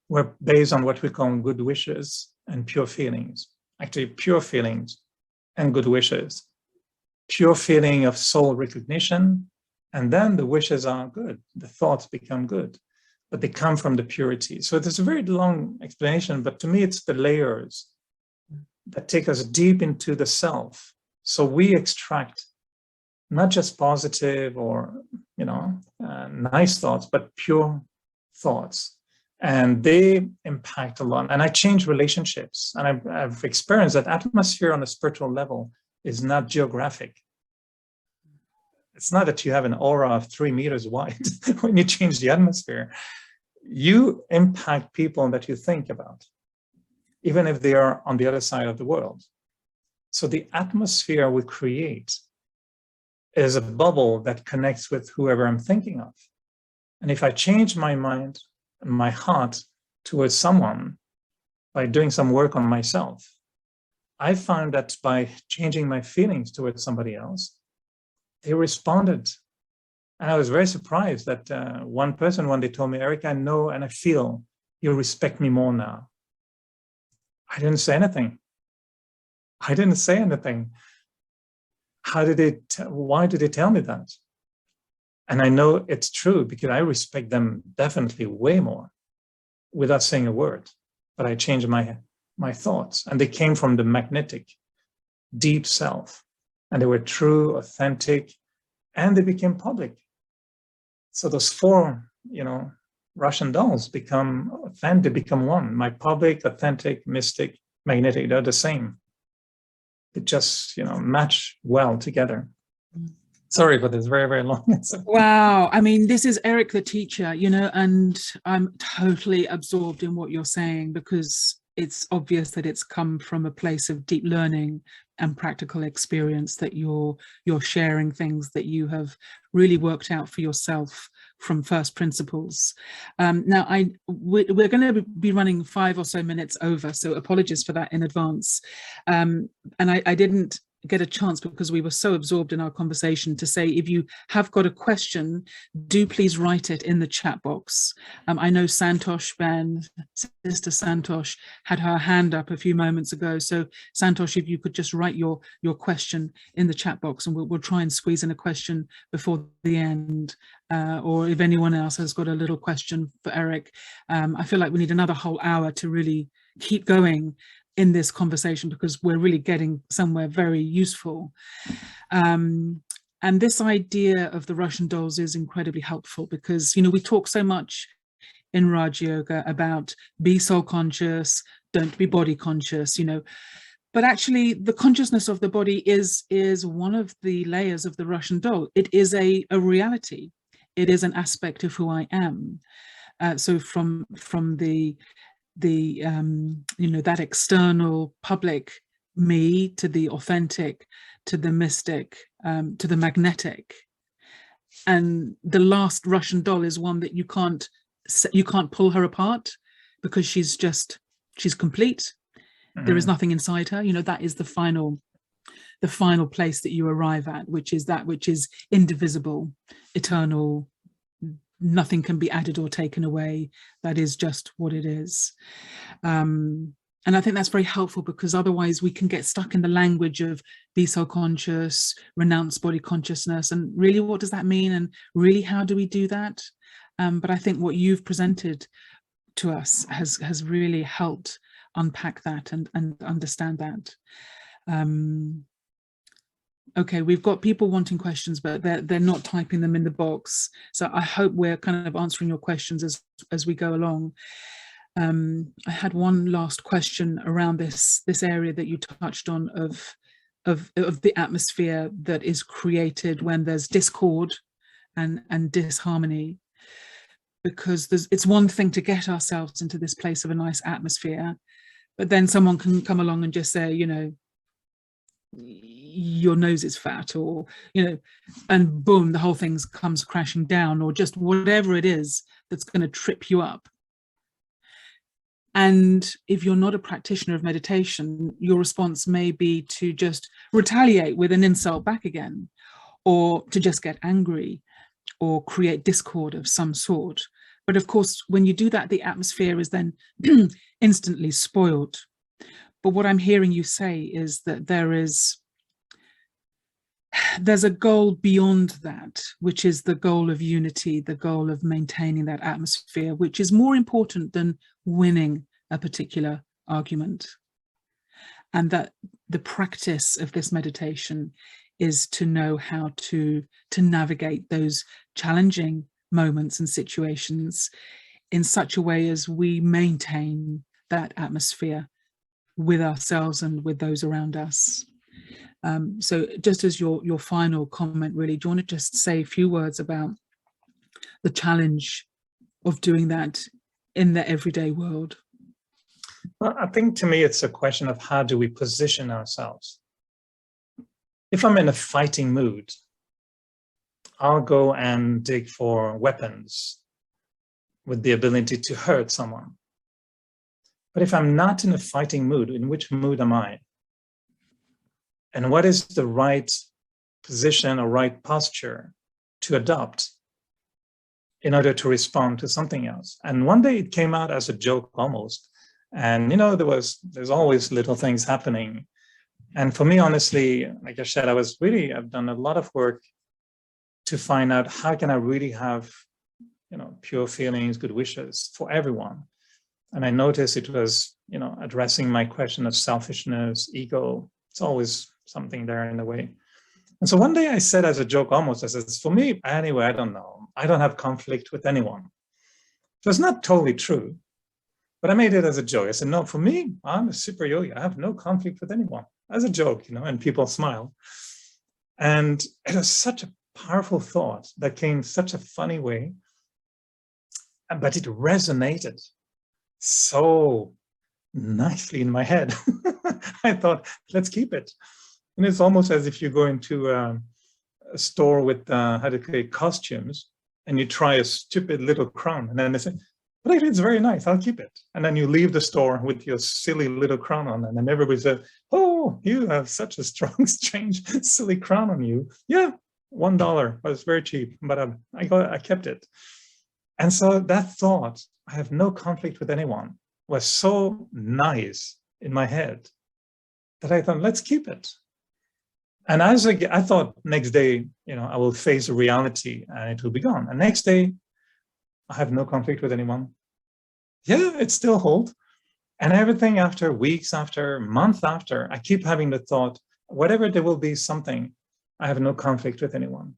were based on what we call good wishes and pure feelings. Actually, pure feelings and good wishes. Pure feeling of soul recognition, and then the wishes are good. The thoughts become good, but they come from the purity. So there's a very long explanation, but to me, it's the layers that take us deep into the self. So we extract not just positive or, nice thoughts, but pure thoughts. And they impact a lot. And I change relationships. And I've experienced that atmosphere on a spiritual level is not geographic. It's not that you have an aura of 3 meters wide when you change the atmosphere. You impact people that you think about, even if they are on the other side of the world. So the atmosphere we create is a bubble that connects with whoever I'm thinking of. And if I change my mind and my heart towards someone by doing some work on myself, I found that by changing my feelings towards somebody else, they responded. And I was very surprised that one person one day told me, Eric, I know and I feel you respect me more now. I didn't say anything. Why did they tell me that? And I know it's true because I respect them definitely way more without saying a word. But I changed my thoughts, and they came from the magnetic, deep self. And they were true, authentic, and they became public. So those 4, Russian dolls become authentic, they become one. My public, authentic, mystic, magnetic, they're the same. They just, match well together. Sorry for this very, very long answer. Wow. I mean, this is Eric the teacher, and I'm totally absorbed in what you're saying because it's obvious that it's come from a place of deep learning and practical experience, that you're sharing things that you have really worked out for yourself from first principles. Now, we're going to be running 5 or so minutes over, so apologies for that in advance. And I didn't get a chance because we were so absorbed in our conversation to say, if you have got a question, do please write it in the chat box. I know Santosh Ben, Sister Santosh, had her hand up a few moments ago. So Santosh, if you could just write your question in the chat box, and we'll try and squeeze in a question before the end. Or if anyone else has got a little question for Eric. I feel like we need another whole hour to really keep going in this conversation because we're really getting somewhere very useful. And this idea of the Russian dolls is incredibly helpful because, we talk so much in Raj Yoga about be soul conscious, don't be body conscious, but actually the consciousness of the body is one of the layers of the Russian doll. It is a reality. It is an aspect of who I am. So from the that external public me to the authentic, to the mystic, to the magnetic. And the last Russian doll is one that you can't pull her apart because she's complete. Mm-hmm. There is nothing inside her. That is the final the final place that you arrive at, which is that which is indivisible, eternal, nothing can be added or taken away. That is just what it is. And I think that's very helpful, because otherwise we can get stuck in the language of be soul conscious, renounce body consciousness. And really, what does that mean? And really, how do we do that? But I think what you've presented to us has really helped unpack that and understand that. Okay, we've got people wanting questions, but they're not typing them in the box. So I hope we're kind of answering your questions as we go along. I had one last question around this area that you touched on of the atmosphere that is created when there's discord and disharmony. Because it's one thing to get ourselves into this place of a nice atmosphere, but then someone can come along and just say, you know, your nose is fat, or, you know, and boom, the whole thing comes crashing down, or just whatever it is that's going to trip you up. And if you're not a practitioner of meditation, your response may be to just retaliate with an insult back again, or to just get angry, or create discord of some sort. But of course, when you do that, the atmosphere is then instantly spoiled. But what I'm hearing you say is that there's a goal beyond that, which is the goal of unity, the goal of maintaining that atmosphere, which is more important than winning a particular argument. And that the practice of this meditation is to know how to navigate those challenging moments and situations in such a way as we maintain that atmosphere with ourselves and with those around us. So just as your final comment, really, do you want to just say a few words about the challenge of doing that in the everyday world? Well, I think to me, it's a question of how do we position ourselves? If I'm in a fighting mood, I'll go and dig for weapons with the ability to hurt someone. But if I'm not in a fighting mood, in which mood am I? And what is the right position or right posture to adopt in order to respond to something else? And one day it came out as a joke almost. And, you know, there's always little things happening. And for me, honestly, like I said, I've done a lot of work to find out how can I really have, you know, pure feelings, good wishes for everyone. And I noticed it was, you know, addressing my question of selfishness, ego. It's always something there in a way. And so one day I said as a joke almost, I said, for me, anyway, I don't know. I don't have conflict with anyone. It was not totally true, but I made it as a joke. I said, no, for me, I'm a super yogi. I have no conflict with anyone, as a joke, you know, and people smile. And it was such a powerful thought that came such a funny way, but it resonated so nicely in my head. I thought, let's keep it. And it's almost as if you go into a store with costumes, and you try a stupid little crown, and then they say, but actually it's very nice, I'll keep it. And then you leave the store with your silly little crown on, and then everybody says, oh, you have such a strong, strange, silly crown on you. Yeah, $1, but it's very cheap, but I kept it. And so that thought, I have no conflict with anyone, was so nice in my head that I thought, let's keep it. And as I thought next day, you know, I will face reality and it will be gone. And next day, I have no conflict with anyone. Yeah, it still holds. And everything after weeks after, month after, I keep having the thought, whatever there will be something, I have no conflict with anyone.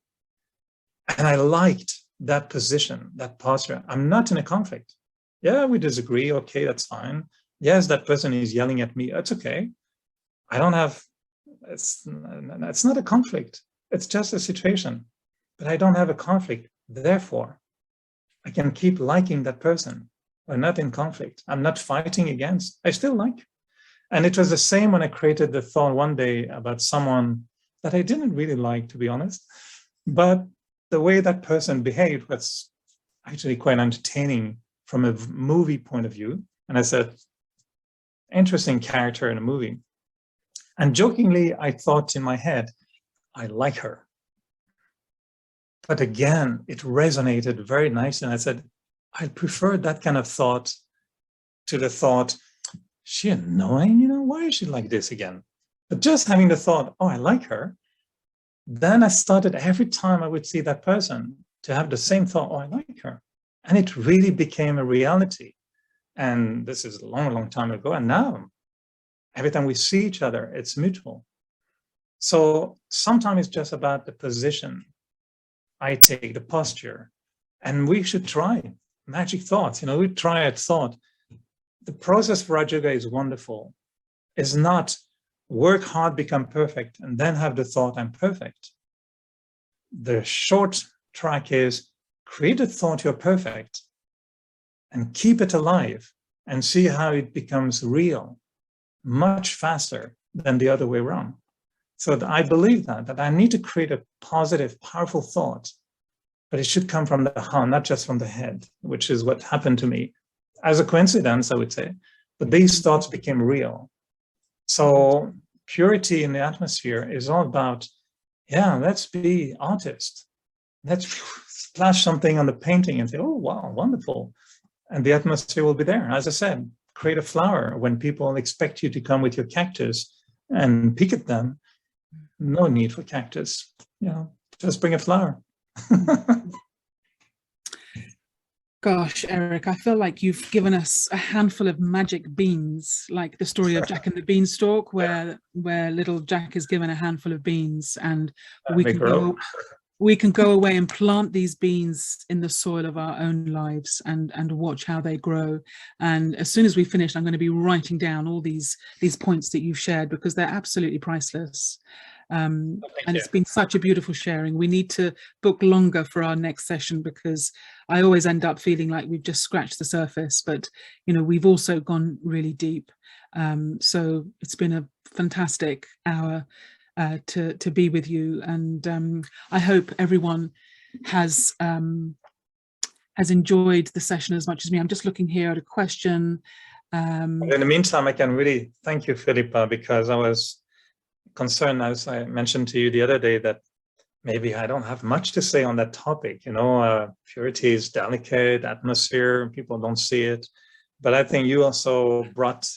And I liked that position, that posture. I'm not in a conflict. Yeah, we disagree. Okay, that's fine. Yes, that person is yelling at me. It's okay. I don't have, it's not a conflict. It's just a situation. But I don't have a conflict. Therefore, I can keep liking that person. We're not in conflict. I'm not fighting against. I still like. And it was the same when I created the thought one day about someone that I didn't really like, to be honest. But the way that person behaved was actually quite entertaining from a movie point of view. And I said, interesting character in a movie. And jokingly, I thought in my head, I like her. But again, it resonated very nicely. And I said, I prefer that kind of thought to the thought, she annoying, why is she like this again? But just having the thought, oh, I like her. Then I started every time I would see that person to have the same thought, oh, I like her. And it really became a reality. And this is a long, long time ago. And now, every time we see each other, it's mutual. So sometimes it's just about the position I take, the posture. And we should try magic thoughts. We try a thought. The process for Raj Yoga is wonderful. It's not work hard, become perfect, and then have the thought, I'm perfect. The short track is create a thought you're perfect and keep it alive and see how it becomes real much faster than the other way around. So I believe that I need to create a positive, powerful thought, but it should come from the heart, not just from the head, which is what happened to me. As a coincidence, I would say, but these thoughts became real. So purity in the atmosphere is all about, let's be artists. Let's splash something on the painting and say, oh, wow, wonderful. And the atmosphere will be there. As I said, create a flower when people expect you to come with your cactus and pick at them. No need for cactus. Just bring a flower. Gosh, Eric, I feel like you've given us a handful of magic beans, like the story of Jack and the Beanstalk, where little Jack is given a handful of beans, and we can go away and plant these beans in the soil of our own lives and watch how they grow. And as soon as we finish, I'm going to be writing down all these points that you've shared, because they're absolutely priceless. And it's been such a beautiful sharing. We need to book longer for our next session, because I always end up feeling like we've just scratched the surface, but we've also gone really deep. So it's been a fantastic hour to be with you, and I hope everyone has enjoyed the session as much as me. I'm just looking here at a question. In the meantime, I can really thank you, Philippa, because I was concerned, as I mentioned to you the other day, that maybe I don't have much to say on that topic. Purity is delicate, atmosphere, people don't see it. But I think you also brought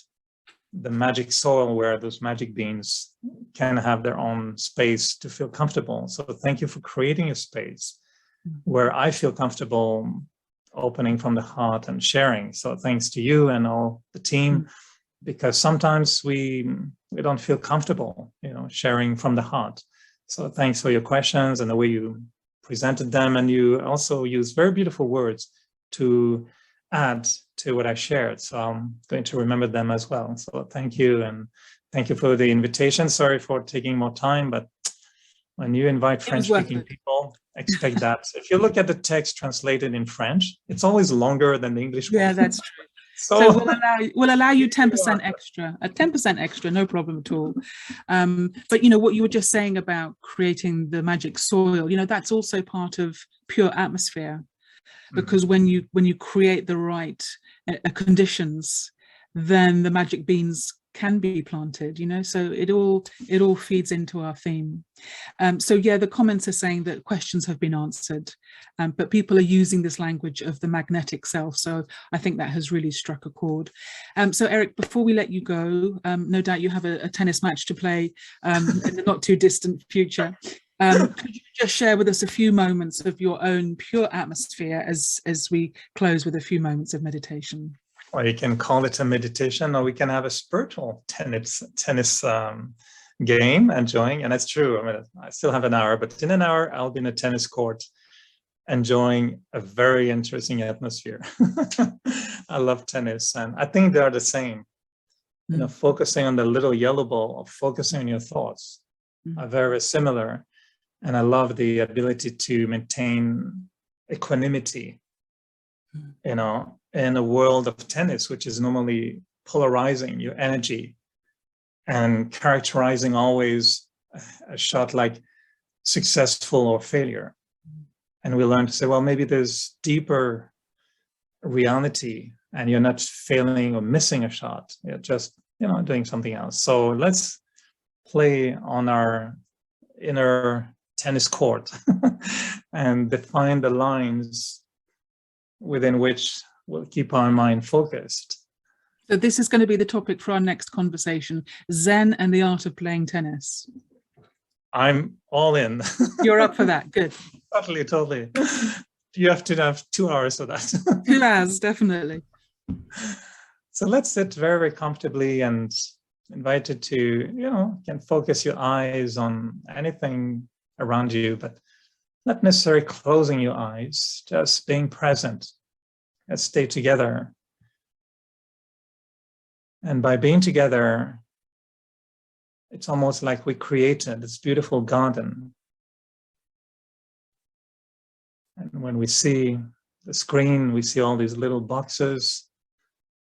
the magic soil where those magic beans can have their own space to feel comfortable. So thank you for creating a space where I feel comfortable opening from the heart and sharing. So thanks to you and all the team, because sometimes we don't feel comfortable, sharing from the heart. So thanks for your questions and the way you presented them. And you also use very beautiful words to add to what I shared. So I'm going to remember them as well. So thank you. And thank you for the invitation. Sorry for taking more time, but when you invite French-speaking people, expect that. If you look at the text translated in French, it's always longer than the English one. Yeah, that's true. So we'll allow you 10% extra, 10% extra, no problem at all. But what you were just saying about creating the magic soil, that's also part of pure atmosphere, because when you create the right conditions, then the magic beans can be planted, so it all feeds into our theme. So yeah, the comments are saying that questions have been answered, but people are using this language of the magnetic self, so I think that has really struck a chord. So Eric, before we let you go, no doubt you have a tennis match to play in the not too distant future. Could you just share with us a few moments of your own pure atmosphere as we close with a few moments of meditation? Or you can call it a meditation, or we can have a spiritual tennis game, enjoying. And that's true. I still have an hour, but in an hour, I'll be in a tennis court, enjoying a very interesting atmosphere. I love tennis, and I think they are the same. Focusing on the little yellow ball, or focusing on your thoughts, are very similar. And I love the ability to maintain equanimity, in a world of tennis, which is normally polarizing your energy and characterizing always a shot like successful or failure. And we learn to say, well, maybe there's deeper reality and you're not failing or missing a shot. You're just, doing something else. So let's play on our inner tennis court and define the lines within which we'll keep our mind focused. So this is going to be the topic for our next conversation, Zen and the art of playing tennis. I'm all in. You're up for that, good. Totally. You have to have 2 hours for that. 2 hours, definitely. So let's sit very, very comfortably and invited to, you can focus your eyes on anything around you, but not necessarily closing your eyes, just being present. Let's stay together. And by being together, it's almost like we created this beautiful garden. And when we see the screen, we see all these little boxes,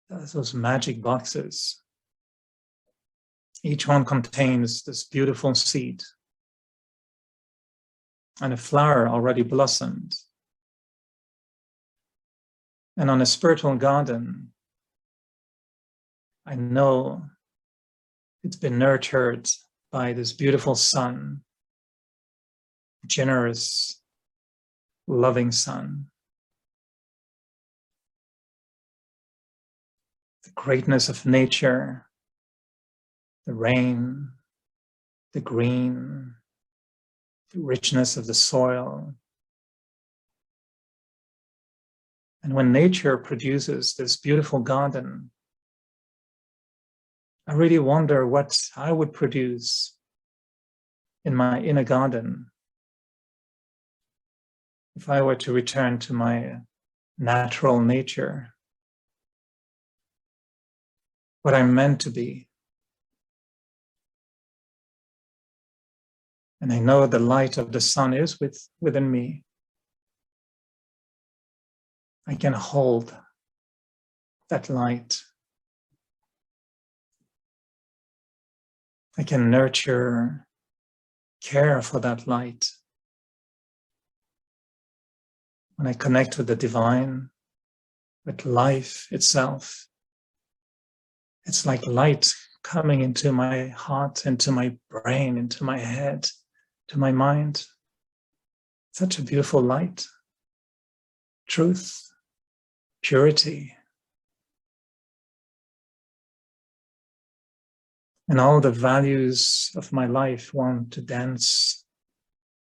those magic boxes. Each one contains this beautiful seed and a flower already blossomed. And on a spiritual garden, I know it's been nurtured by this beautiful sun, generous, loving sun. The greatness of nature, the rain, the green, the richness of the soil. And when nature produces this beautiful garden, I really wonder what I would produce in my inner garden if I were to return to my natural nature, what I'm meant to be. And I know the light of the sun is within me. I can hold that light. I can nurture, care for that light. When I connect with the divine, with life itself, it's like light coming into my heart, into my brain, into my head, to my mind. Such a beautiful light. Truth, purity. And all the values of my life want to dance.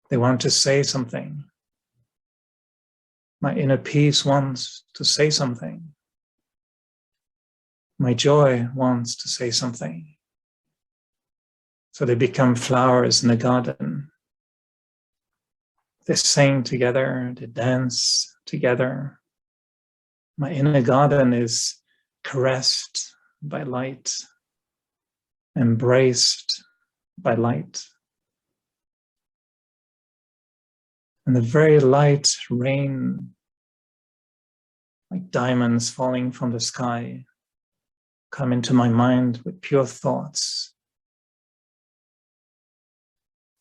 They want to say something. My inner peace wants to say something. My joy wants to say something. So they become flowers in the garden. They sing together, they dance together. My inner garden is caressed by light, embraced by light. And the very light rain, like diamonds falling from the sky, come into my mind with pure thoughts.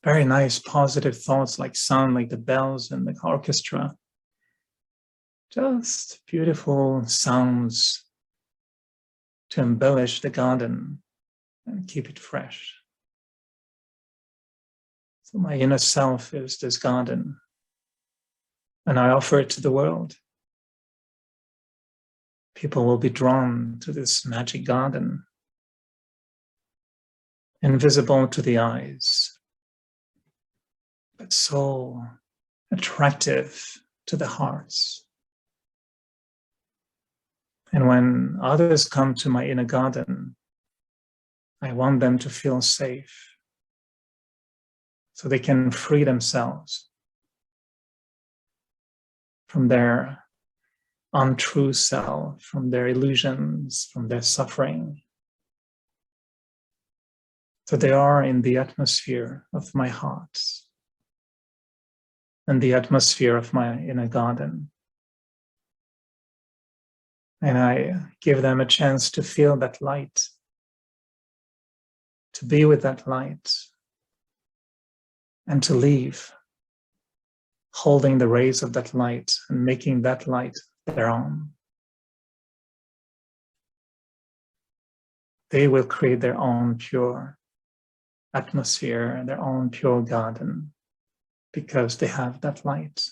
Very nice, positive thoughts like sound like the bells in the orchestra. Just beautiful sounds to embellish the garden and keep it fresh. So my inner self is this garden, and I offer it to the world. People will be drawn to this magic garden, invisible to the eyes, but so attractive to the hearts. And when others come to my inner garden, I want them to feel safe so they can free themselves from their untrue self, from their illusions, from their suffering. So they are in the atmosphere of my heart and the atmosphere of my inner garden. And I give them a chance to feel that light, to be with that light, and to leave, holding the rays of that light and making that light their own. They will create their own pure atmosphere, their own pure garden, because they have that light.